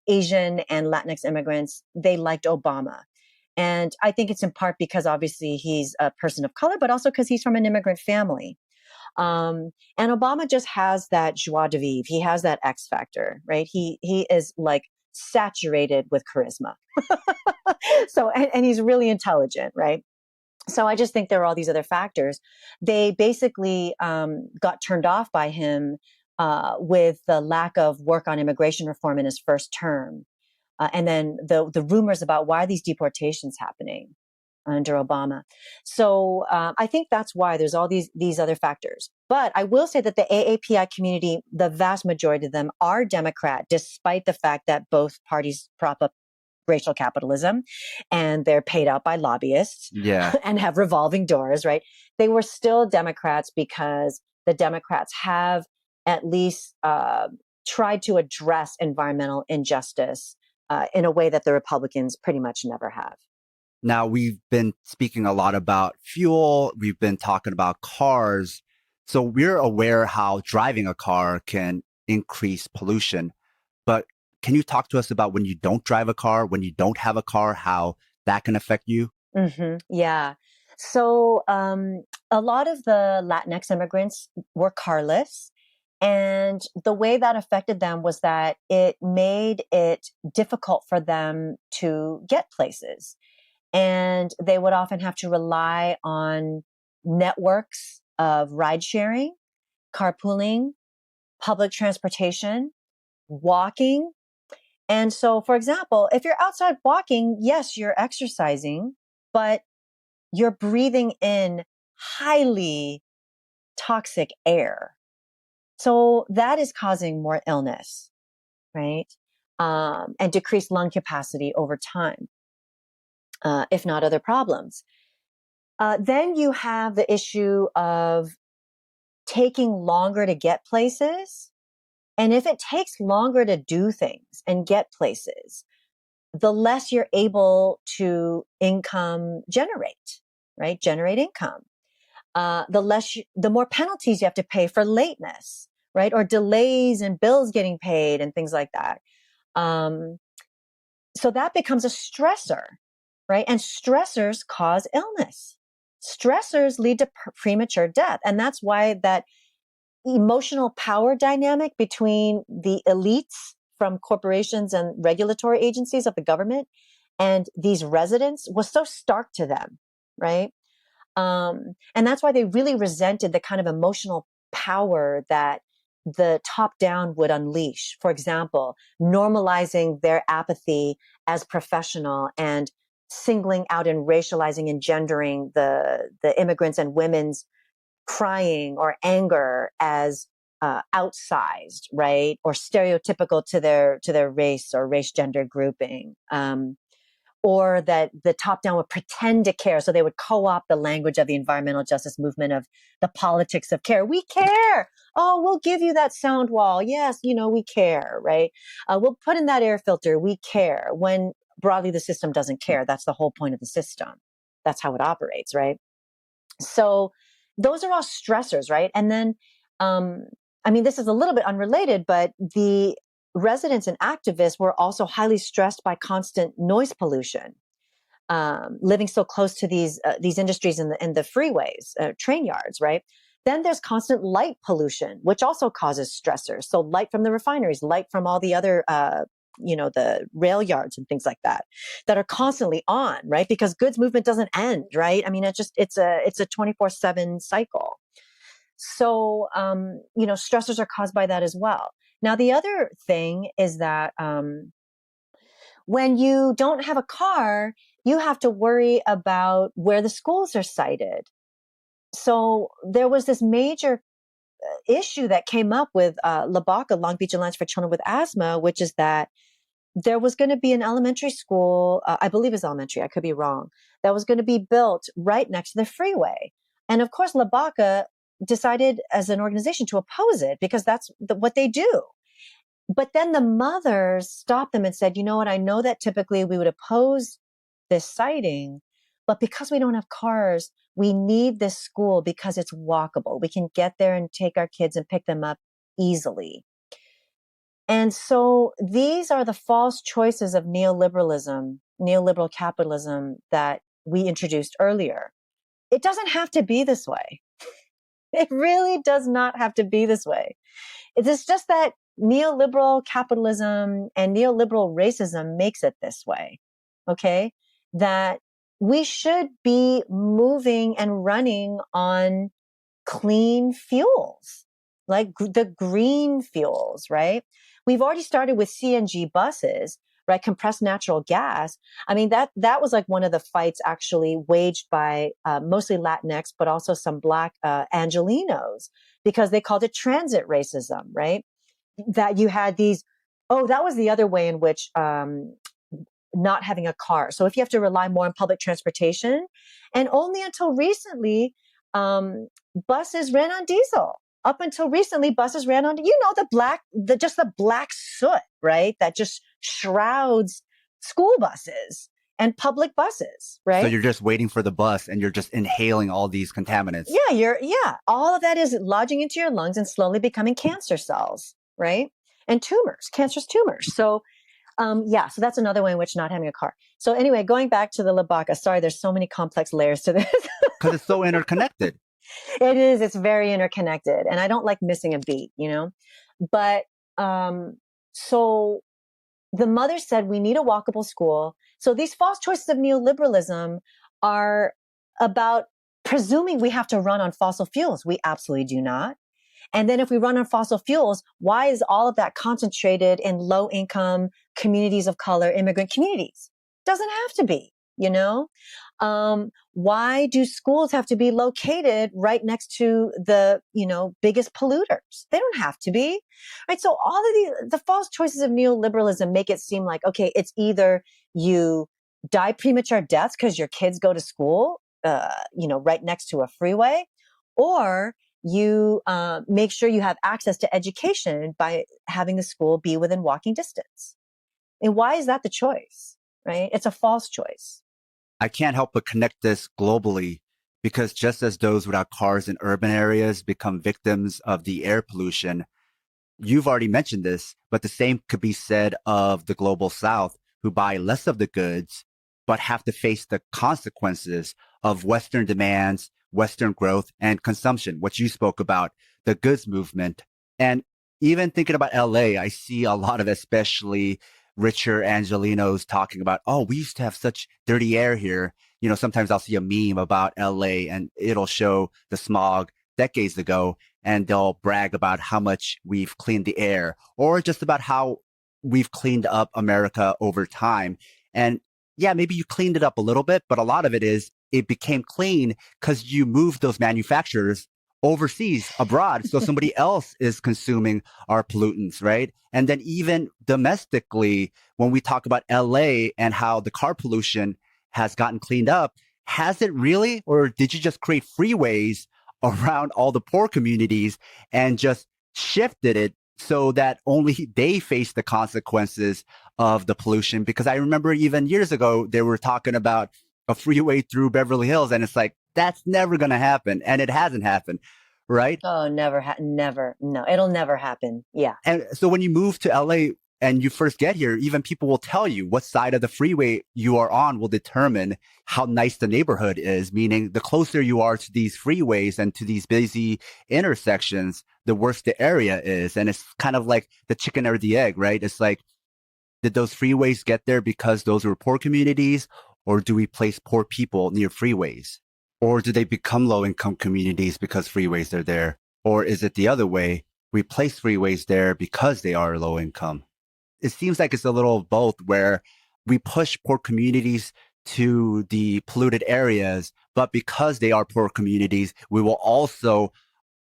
Asian and Latinx immigrants, they liked Obama. And I think it's in part because obviously he's a person of color, but also because he's from an immigrant family. And Obama just has that joie de vivre. He has that X factor, right? He is like saturated with charisma. And he's really intelligent, right? So I just think there are all these other factors. They basically got turned off by him with the lack of work on immigration reform in his first term. And then the rumors about why are these deportations happening under Obama. So I think that's why there's all these other factors. But I will say that the AAPI community, the vast majority of them are Democrat, despite the fact that both parties prop up racial capitalism and they're paid out by lobbyists Yeah. and have revolving doors, right? They were still Democrats because the Democrats have at least tried to address environmental injustice in a way that the Republicans pretty much never have. Now, we've been speaking a lot about fuel. We've been talking about cars. So we're aware how driving a car can increase pollution. But can you talk to us about when you don't drive a car, when you don't have a car, how that can affect you? Yeah. So a lot of the Latinx immigrants were carless. And the way that affected them was that it made it difficult for them to get places. And they would often have to rely on networks of ride sharing, carpooling, public transportation, walking. And so, for example, if you're outside walking, yes, you're exercising, but you're breathing in highly toxic air. So that is causing more illness, right? And decreased lung capacity over time, if not other problems. Then you have the issue of taking longer to get places. And if it takes longer to do things and get places, the less you're able to income generate, right? Generate income. The more penalties you have to pay for lateness, right? Or delays and bills getting paid and things like that. So that becomes a stressor, right? And stressors cause illness. Stressors lead to premature death. And that's why that emotional power dynamic between the elites from corporations and regulatory agencies of the government and these residents was so stark to them, right? And that's why they really resented the kind of emotional power that the top down would unleash. For example, normalizing their apathy as professional and singling out and racializing and gendering the immigrants and women's crying or anger as outsized, right, or stereotypical to their race or race gender grouping, or that the top down would pretend to care, so they would co-opt the language of the environmental justice movement of the politics of care. We care. Oh, we'll give you that sound wall. Yes, we care, right? We'll put in that air filter. We care. When broadly the system doesn't care. That's the whole point of the system. That's how it operates, right? So those are all stressors, right? And then, this is a little bit unrelated, but the residents and activists were also highly stressed by constant noise pollution, living so close to these industries in the freeways, train yards, right? Then there's constant light pollution, which also causes stressors. So light from the refineries, light from all the other the rail yards and things like that are constantly on, right? Because goods movement doesn't end, right? It's a 24/7 cycle. So, stressors are caused by that as well. Now, the other thing is that when you don't have a car, you have to worry about where the schools are sited. So there was this major issue that came up with LABACA, Long Beach Alliance for Children with Asthma, which is that there was going to be an elementary school, I believe it's elementary, I could be wrong, that was going to be built right next to the freeway. And of course, LABACA decided as an organization to oppose it because that's what they do. But then the mothers stopped them and said, you know what, I know that typically we would oppose this siting, but because we don't have cars, we need this school because it's walkable. We can get there and take our kids and pick them up easily. And so these are the false choices of neoliberalism, neoliberal capitalism that we introduced earlier. It doesn't have to be this way. It really does not have to be this way. It's just that neoliberal capitalism and neoliberal racism makes it this way, okay? That we should be moving and running on clean fuels, like the green fuels, right? We've already started with CNG buses, right? Compressed natural gas. That was like one of the fights actually waged by mostly Latinx, but also some Black Angelenos, because they called it transit racism, right? That you had these, that was the other way in which not having a car. So if you have to rely more on public transportation, and only until recently, buses ran on diesel. Up until recently, buses ran on, the black soot, right? That just shrouds school buses and public buses, right? So you're just waiting for the bus and you're just inhaling all these contaminants. Yeah. All of that is lodging into your lungs and slowly becoming cancer cells, right? And tumors, cancerous tumors. So, so that's another way in which not having a car. So anyway, going back to the LABACA, sorry, there's so many complex layers to this. Because it's so interconnected. It is. It's very interconnected. And I don't like missing a beat, But so the mother said, we need a walkable school. So these false choices of neoliberalism are about presuming we have to run on fossil fuels. We absolutely do not. And then if we run on fossil fuels, why is all of that concentrated in low income communities of color, immigrant communities? Doesn't have to be, Why do schools have to be located right next to the, biggest polluters? They don't have to be, right? So all of the false choices of neoliberalism make it seem like, okay, it's either you die premature deaths because your kids go to school right next to a freeway, or you make sure you have access to education by having the school be within walking distance. And why is that the choice, right? It's a false choice. I can't help but connect this globally because just as those without cars in urban areas become victims of the air pollution, you've already mentioned this, but the same could be said of the global South, who buy less of the goods, but have to face the consequences of Western demands, Western growth, and consumption, what you spoke about, the goods movement. And even thinking about LA, I see a lot of especially richer Angelinos talking about, oh, we used to have such dirty air here. Sometimes I'll see a meme about LA and it'll show the smog decades ago, and they'll brag about how much we've cleaned the air, or just about how we've cleaned up America over time. And yeah, maybe you cleaned it up a little bit, but a lot of it is it became clean because you moved those manufacturers overseas, abroad. So somebody else is consuming our pollutants, right? And then even domestically, when we talk about LA and how the car pollution has gotten cleaned up, has it really? Or did you just create freeways around all the poor communities and just shifted it so that only they face the consequences of the pollution? Because I remember even years ago, they were talking about a freeway through Beverly Hills, and it's like, that's never going to happen. And it hasn't happened, right? Oh, never. No, it'll never happen. Yeah. And so when you move to LA and you first get here, even people will tell you what side of the freeway you are on will determine how nice the neighborhood is, meaning the closer you are to these freeways and to these busy intersections, the worse the area is. And it's kind of like the chicken or the egg, right? It's like, did those freeways get there because those were poor communities, or do we place poor people near freeways? Or do they become low-income communities because freeways are there? Or is it the other way? We place freeways there because they are low income. It seems like it's a little of both, where we push poor communities to the polluted areas, but because they are poor communities, we will also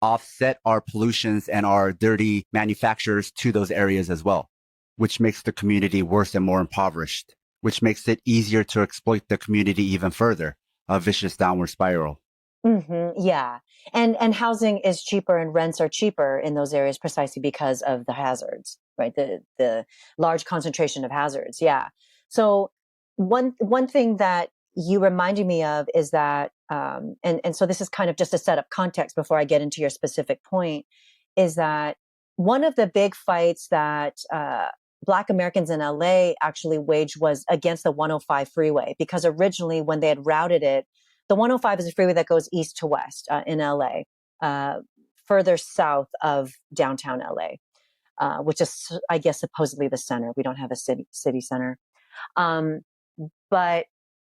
offset our pollutions and our dirty manufacturers to those areas as well, which makes the community worse and more impoverished, which makes it easier to exploit the community even further. A vicious downward spiral. Yeah. And housing is cheaper and rents are cheaper in those areas precisely because of the hazards, right? The large concentration of hazards. Yeah. So one thing that you reminded me of is that, and so this is kind of just a set of context before I get into your specific point, is that one of the big fights that Black Americans in LA actually waged was against the 105 freeway, because originally when they had routed it, the 105 is a freeway that goes east to west in LA, further south of downtown LA, which is, I guess, supposedly the center. We don't have a city center. But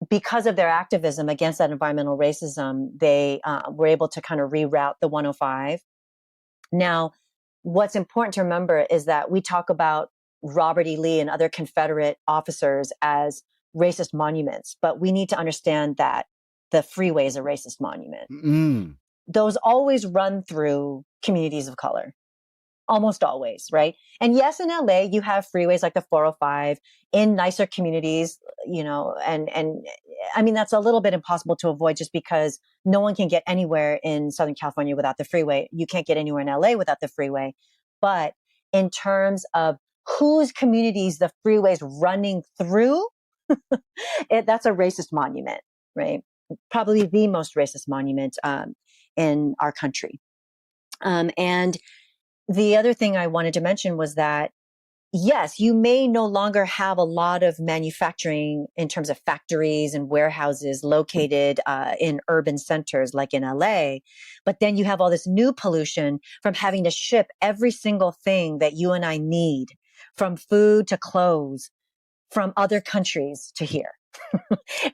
because of their activism against that environmental racism, they were able to kind of reroute the 105. Now, what's important to remember is that we talk about Robert E. Lee and other Confederate officers as racist monuments, but we need to understand that the freeway is a racist monument. Those always run through communities of color, almost always, right? And yes, in LA, you have freeways like the 405 in nicer communities, and I mean, that's a little bit impossible to avoid just because no one can get anywhere in Southern California without the freeway. You can't get anywhere in LA without the freeway. But in terms of whose communities the freeway's running through, that's a racist monument, right? Probably the most racist monument in our country. And the other thing I wanted to mention was that, yes, you may no longer have a lot of manufacturing in terms of factories and warehouses located in urban centers like in LA, but then you have all this new pollution from having to ship every single thing that you and I need, from food to clothes, from other countries to here.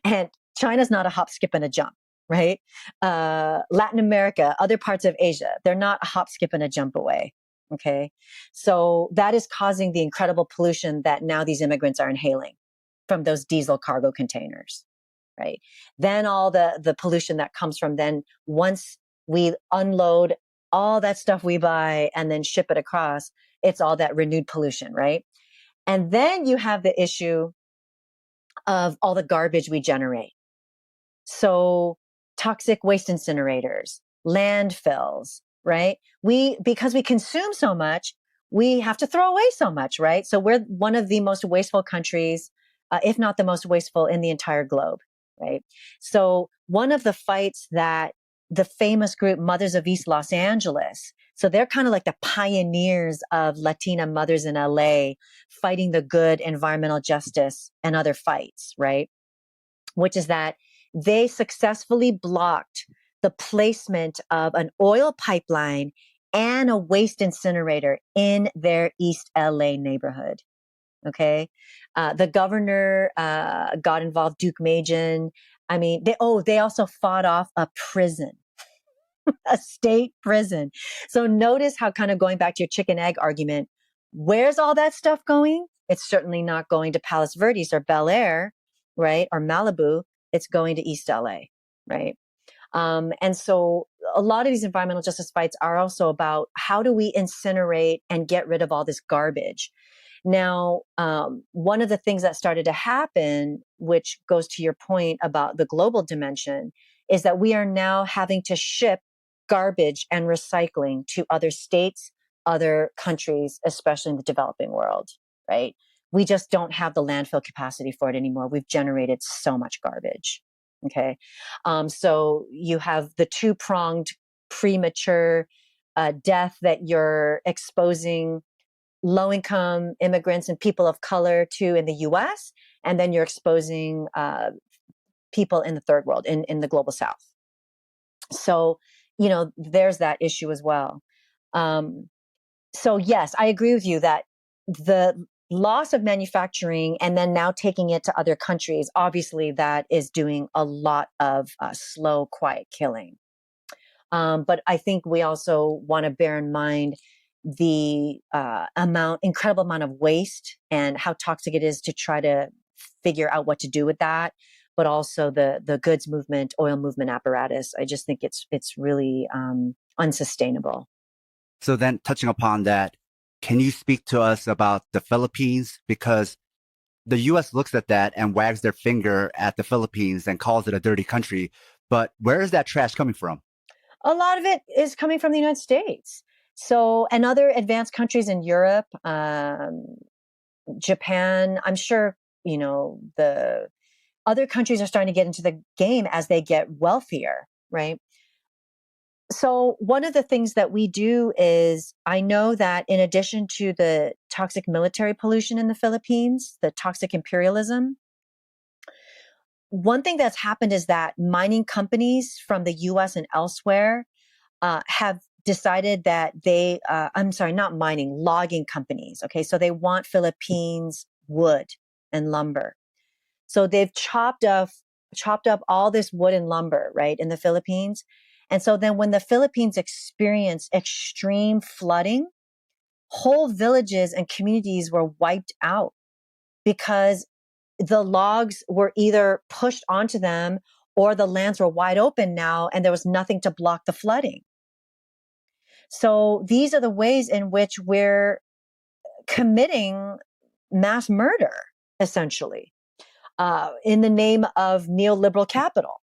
And China's not a hop, skip, and a jump, right? Latin America, other parts of Asia, they're not a hop, skip, and a jump away. Okay. So that is causing the incredible pollution that now these immigrants are inhaling from those diesel cargo containers, right? Then all the pollution that comes from then once we unload all that stuff we buy and then ship it across, it's all that renewed pollution, right? And then you have the issue of all the garbage we generate. So toxic waste incinerators, landfills, right? Because we consume so much, we have to throw away so much, right? So we're one of the most wasteful countries, if not the most wasteful in the entire globe, right? So one of the fights that the famous group Mothers of East Los Angeles, so they're kind of like the pioneers of Latina mothers in LA fighting the good environmental justice and other fights, right? Which is that they successfully blocked the placement of an oil pipeline and a waste incinerator in their East LA neighborhood. Okay. The governor got involved, Duke Majan. I mean, they also fought off a prison, a state prison. So notice how, kind of going back to your chicken egg argument, where's all that stuff going? It's certainly not going to Palos Verdes or Bel Air, right? Or Malibu. It's going to East LA, right? And so a lot of these environmental justice fights are also about how do we incinerate and get rid of all this garbage. Now, one of the things that started to happen, which goes to your point about the global dimension, is that we are now having to ship garbage and recycling to other states, other countries, especially in the developing world, right? We just don't have the landfill capacity for it anymore. We've generated so much garbage. Okay. So you have the two-pronged premature death that you're exposing low-income immigrants and people of color to in the US, and then you're exposing people in the third world, in the global South. So, there's that issue as well. So yes, I agree with you that the loss of manufacturing and then now taking it to other countries, obviously that is doing a lot of slow, quiet killing. But I think we also want to bear in mind the incredible amount of waste and how toxic it is to try to figure out what to do with that. But also the goods movement, oil movement apparatus. I just think it's really unsustainable. So then touching upon that, can you speak to us about the Philippines? Because the US looks at that and wags their finger at the Philippines and calls it a dirty country. But where is that trash coming from? A lot of it is coming from the United States. So, and other advanced countries in Europe, Japan, I'm sure, the other countries are starting to get into the game as they get wealthier, right? So one of the things that we do is, I know that in addition to the toxic military pollution in the Philippines, the toxic imperialism, one thing that's happened is that mining companies from the US and elsewhere have decided that not mining, logging companies. Okay. So they want Philippines wood and lumber. So they've chopped up all this wood and lumber, right, in the Philippines. And so then when the Philippines experience extreme flooding, whole villages and communities were wiped out because the logs were either pushed onto them or the lands were wide open now and there was nothing to block the flooding. So these are the ways in which we're committing mass murder, essentially, in the name of neoliberal capital,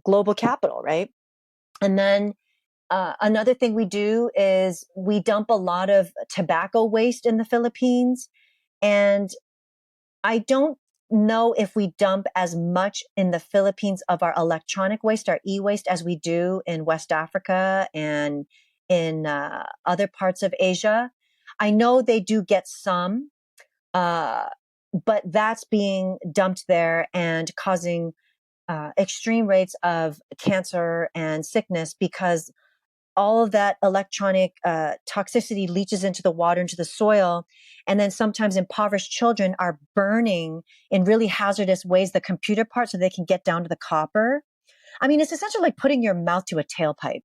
global capital, right? And then another thing we do is we dump a lot of tobacco waste in the Philippines. And I don't know if we dump as much in the Philippines of our electronic waste, our e-waste, as we do in West Africa and in other parts of Asia. I know they do get some, but that's being dumped there and causing extreme rates of cancer and sickness because all of that electronic toxicity leaches into the water, into the soil. And then sometimes impoverished children are burning in really hazardous ways the computer part so they can get down to the copper. I mean, it's essentially like putting your mouth to a tailpipe.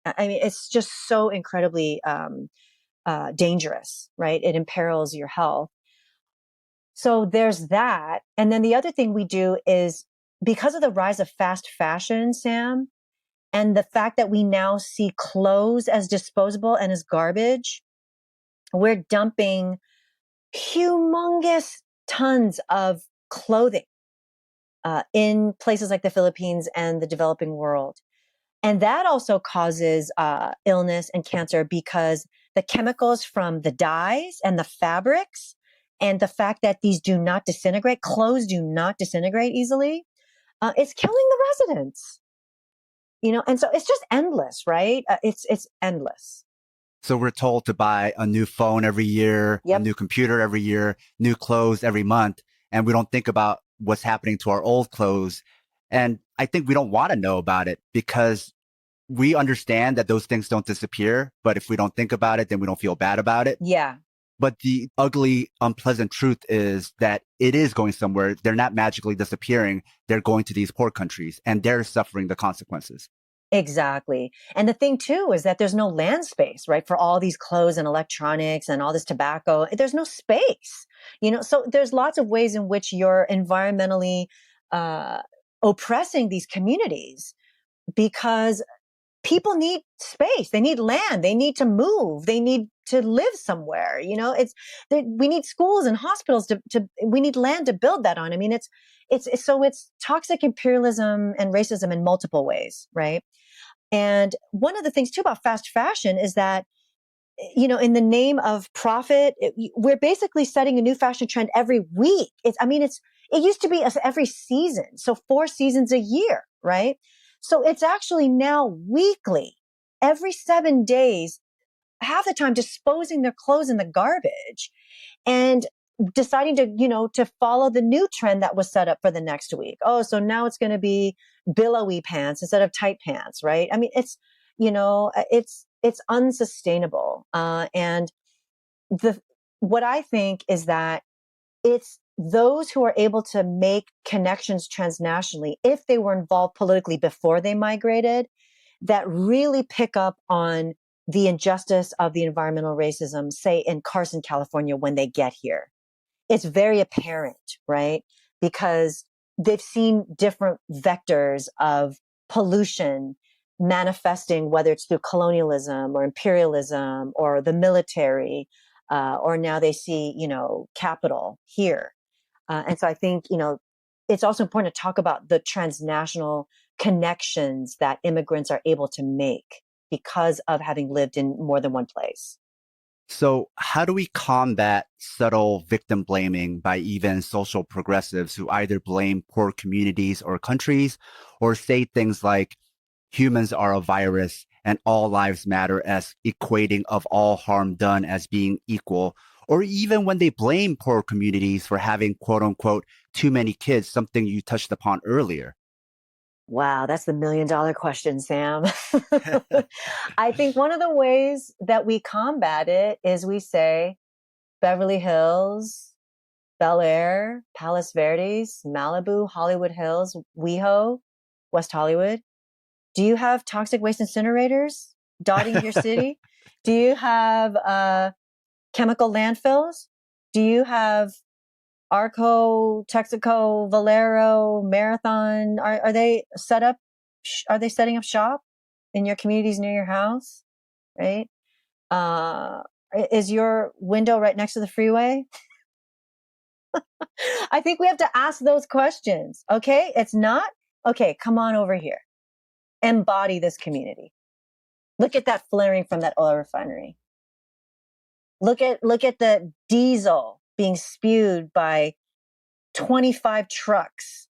I mean, it's just so incredibly dangerous, right? It imperils your health. So there's that. And then the other thing we do is because of the rise of fast fashion, Sam, and the fact that we now see clothes as disposable and as garbage, we're dumping humongous tons of clothing in places like the Philippines and the developing world. And that also causes illness and cancer because the chemicals from the dyes and the fabrics and the fact that these do not disintegrate, clothes do not disintegrate easily, it's killing the residents. And so it's just endless, right? It's endless. So we're told to buy a new phone every year, Yep. a new computer every year, new clothes every month. And we don't think about what's happening to our old clothes. And I think we don't want to know about it because we understand that those things don't disappear. But if we don't think about it, then we don't feel bad about it. Yeah. But the ugly, unpleasant truth is that it is going somewhere. They're not magically disappearing. They're going to these poor countries and they're suffering the consequences. Exactly. And the thing too is that there's no land space, right? For all these clothes and electronics and all this tobacco, there's no space, so there's lots of ways in which you're environmentally oppressing these communities because people need space. They need land. They need to move. They need to live somewhere. We need schools and hospitals we need land to build that on. I mean, it's toxic imperialism and racism in multiple ways, right? And one of the things too about fast fashion is that, in the name of profit, we're basically setting a new fashion trend every week. It used to be every season. So 4 seasons a year, right? So it's actually now weekly, every 7 days, half the time disposing their clothes in the garbage and deciding to follow the new trend that was set up for the next week. Oh, so now it's going to be billowy pants instead of tight pants, right? I mean, it's unsustainable. And what I think is that it's those who are able to make connections transnationally, if they were involved politically before they migrated, that really pick up on the injustice of the environmental racism, say in Carson, California, when they get here. It's very apparent, right? Because they've seen different vectors of pollution manifesting, whether it's through colonialism or imperialism or the military, or now they see, capital here. And so I think, it's also important to talk about the transnational connections that immigrants are able to make because of having lived in more than one place. So how do we combat subtle victim blaming by even social progressives who either blame poor communities or countries or say things like humans are a virus and all lives matter as equating of all harm done as being equal, or even when they blame poor communities for having quote unquote too many kids, something you touched upon earlier? Wow, that's the $1 million question, Sam. I think one of the ways that we combat it is we say Beverly Hills, Bel Air, Palos Verdes, Malibu, Hollywood Hills, WeHo, West Hollywood. Do you have toxic waste incinerators dotting your city? Do you have chemical landfills? Do you have Arco, Texaco, Valero, Marathon? Are they set up? Are they setting up shop in your communities near your house? Right? Is your window right next to the freeway? I think we have to ask those questions. Okay, it's not okay. Come on over here. Embody this community. Look at that flaring from that oil refinery. Look at the diesel being spewed by 25 trucks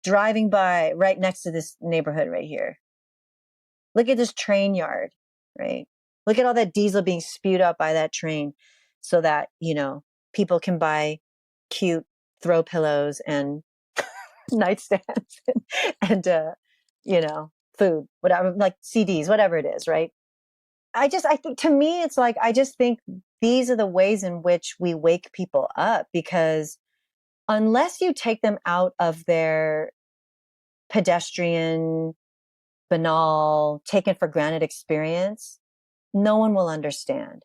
driving by right next to this neighborhood right here. Look at this train yard, right? Look at all that diesel being spewed out by that train so that, people can buy cute throw pillows and nightstands and food, whatever, like CDs, whatever it is, right? I think to me, it's like, I just think these are the ways in which we wake people up, because unless you take them out of their pedestrian, banal, taken for granted experience, no one will understand.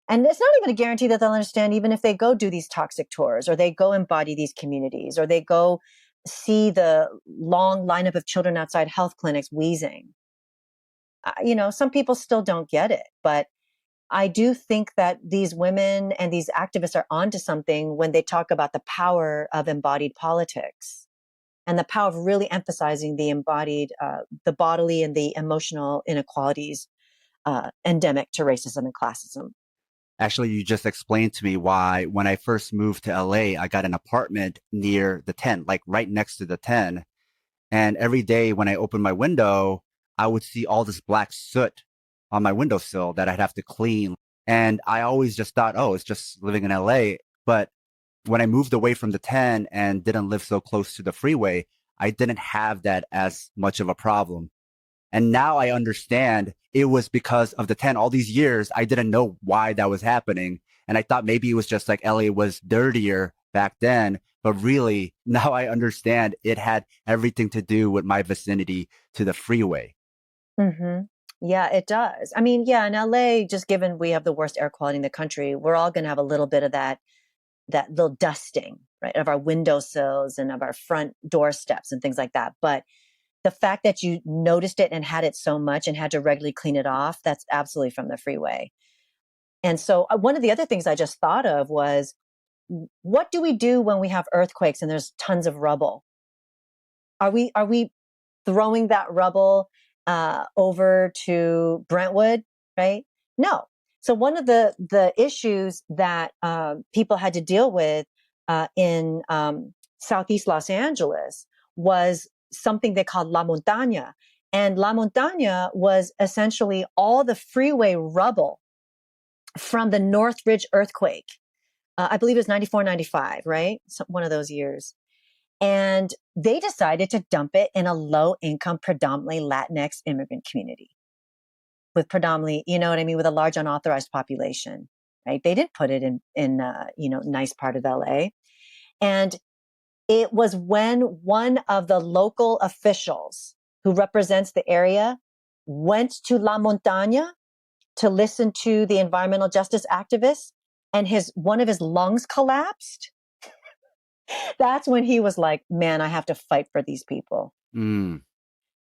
And it's not even a guarantee that they'll understand even if they go do these toxic tours or they go embody these communities or they go see the long lineup of children outside health clinics wheezing. Some people still don't get it, but I do think that these women and these activists are onto something when they talk about the power of embodied politics. and the power of really emphasizing the embodied, the bodily and the emotional inequalities endemic to racism and classism. Actually, you just explained to me why when I first moved to LA, I got an apartment near the 10, like right next to the 10. And every day when I opened my window, I would see all this black soot on my windowsill that I'd have to clean. And I always just thought, oh, it's just living in LA. But when I moved away from the 10 and didn't live so close to the freeway, I didn't have that as much of a problem. And now I understand it was because of the 10. All these years, I didn't know why that was happening. And I thought maybe it was just like LA was dirtier back then. But really, now I understand it had everything to do with my vicinity to the freeway. Mm-hmm. Yeah, it does. I mean, yeah, in LA, just given we have the worst air quality in the country, we're all going to have a little bit of that little dusting, right, of our windowsills and of our front doorsteps and things like that. But the fact that you noticed it and had it so much and had to regularly clean it off, that's absolutely from the freeway. And so one of the other things I just thought of was, what do we do when we have earthquakes and there's tons of rubble? Are we throwing that rubble over to Brentwood, right? No. So one of the issues that people had to deal with in Southeast Los Angeles was something they called La Montagna. And La Montagna was essentially all the freeway rubble from the Northridge earthquake. I believe it was 94, 95, right? So one of those years. And they decided to dump it in a low income, predominantly Latinx immigrant community with predominantly, you know what I mean, with a large unauthorized population, right? They didn't put it in nice part of LA. And it was when one of the local officials who represents the area went to La Montagna to listen to the environmental justice activists, and one of his lungs collapsed. That's when he was like, man, I have to fight for these people. Mm.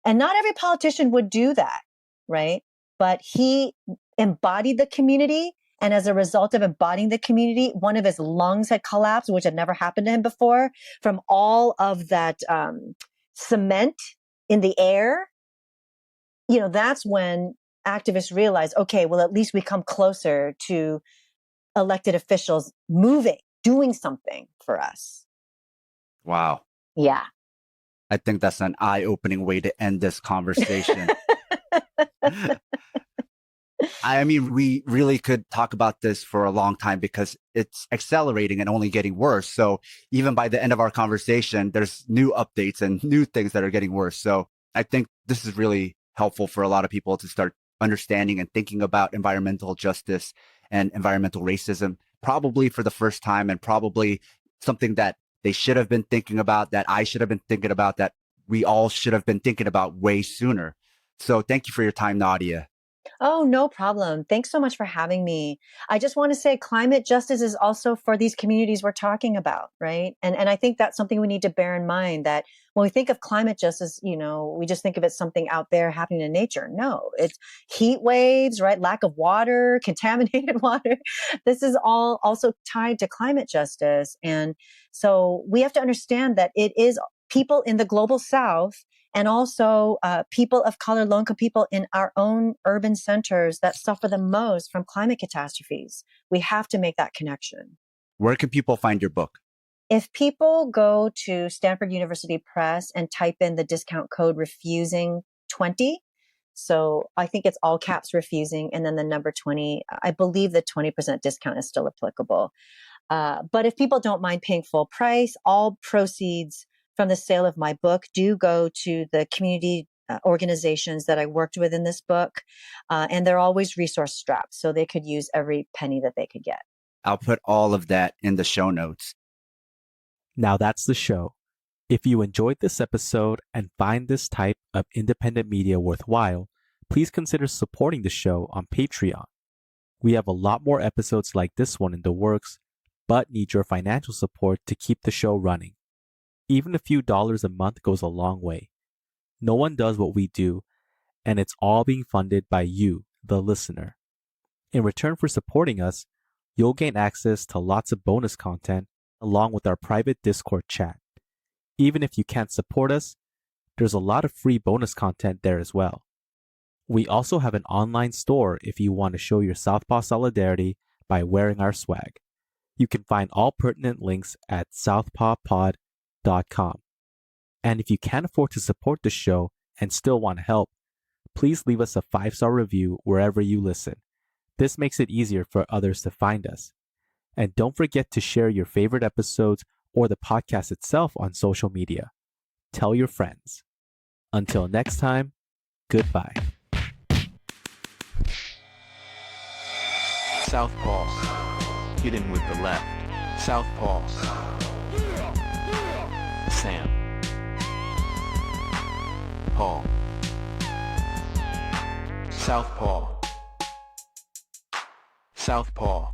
And not every politician would do that, right? But he embodied the community. And as a result of embodying the community, one of his lungs had collapsed, which had never happened to him before, from all of that cement in the air. You know, that's when activists realized, okay, well, at least we come closer to elected officials moving, doing something for us. Wow. Yeah. I think that's an eye-opening way to end this conversation. I mean, we really could talk about this for a long time because it's accelerating and only getting worse. So even by the end of our conversation, there's new updates and new things that are getting worse. So I think this is really helpful for a lot of people to start understanding and thinking about environmental justice and environmental racism, probably for the first time, and probably something that they should have been thinking about, that I should have been thinking about, that we all should have been thinking about way sooner. So thank you for your time, Nadia. Oh, no problem. Thanks so much for having me. I just want to say climate justice is also for these communities we're talking about, right? And I think that's something we need to bear in mind, that when we think of climate justice, you know, we just think of it something out there happening in nature. No, it's heat waves, right? Lack of water, contaminated water. This is all also tied to climate justice. And so we have to understand that it is people in the global South and also people of color, low-income people in our own urban centers that suffer the most from climate catastrophes. We have to make that connection. Where can people find your book? If people go to Stanford University Press and type in the discount code refusing20, so I think it's all caps refusing, and then the number 20, I believe the 20% discount is still applicable. But if people don't mind paying full price, all proceeds from the sale of my book do go to the community organizations that I worked with in this book. And they're always resource strapped, so they could use every penny that they could get. I'll put all of that in the show notes. Now that's the show. If you enjoyed this episode and find this type of independent media worthwhile, please consider supporting the show on Patreon. We have a lot more episodes like this one in the works, but need your financial support to keep the show running. Even a few dollars a month goes a long way. No one does what we do, and it's all being funded by you, the listener. In return for supporting us, you'll gain access to lots of bonus content along with our private Discord chat. Even if you can't support us, there's a lot of free bonus content there as well. We also have an online store if you want to show your Southpaw solidarity by wearing our swag. You can find all pertinent links at southpawpod.com. And if you can't afford to support the show and still want to help, please leave us a 5-star review wherever you listen. This makes it easier for others to find us. And don't forget to share your favorite episodes or the podcast itself on social media. Tell your friends. Until next time, goodbye. Southpaw. Get in with the left. Southpaw. Sam. Paul. Southpaw. Southpaw.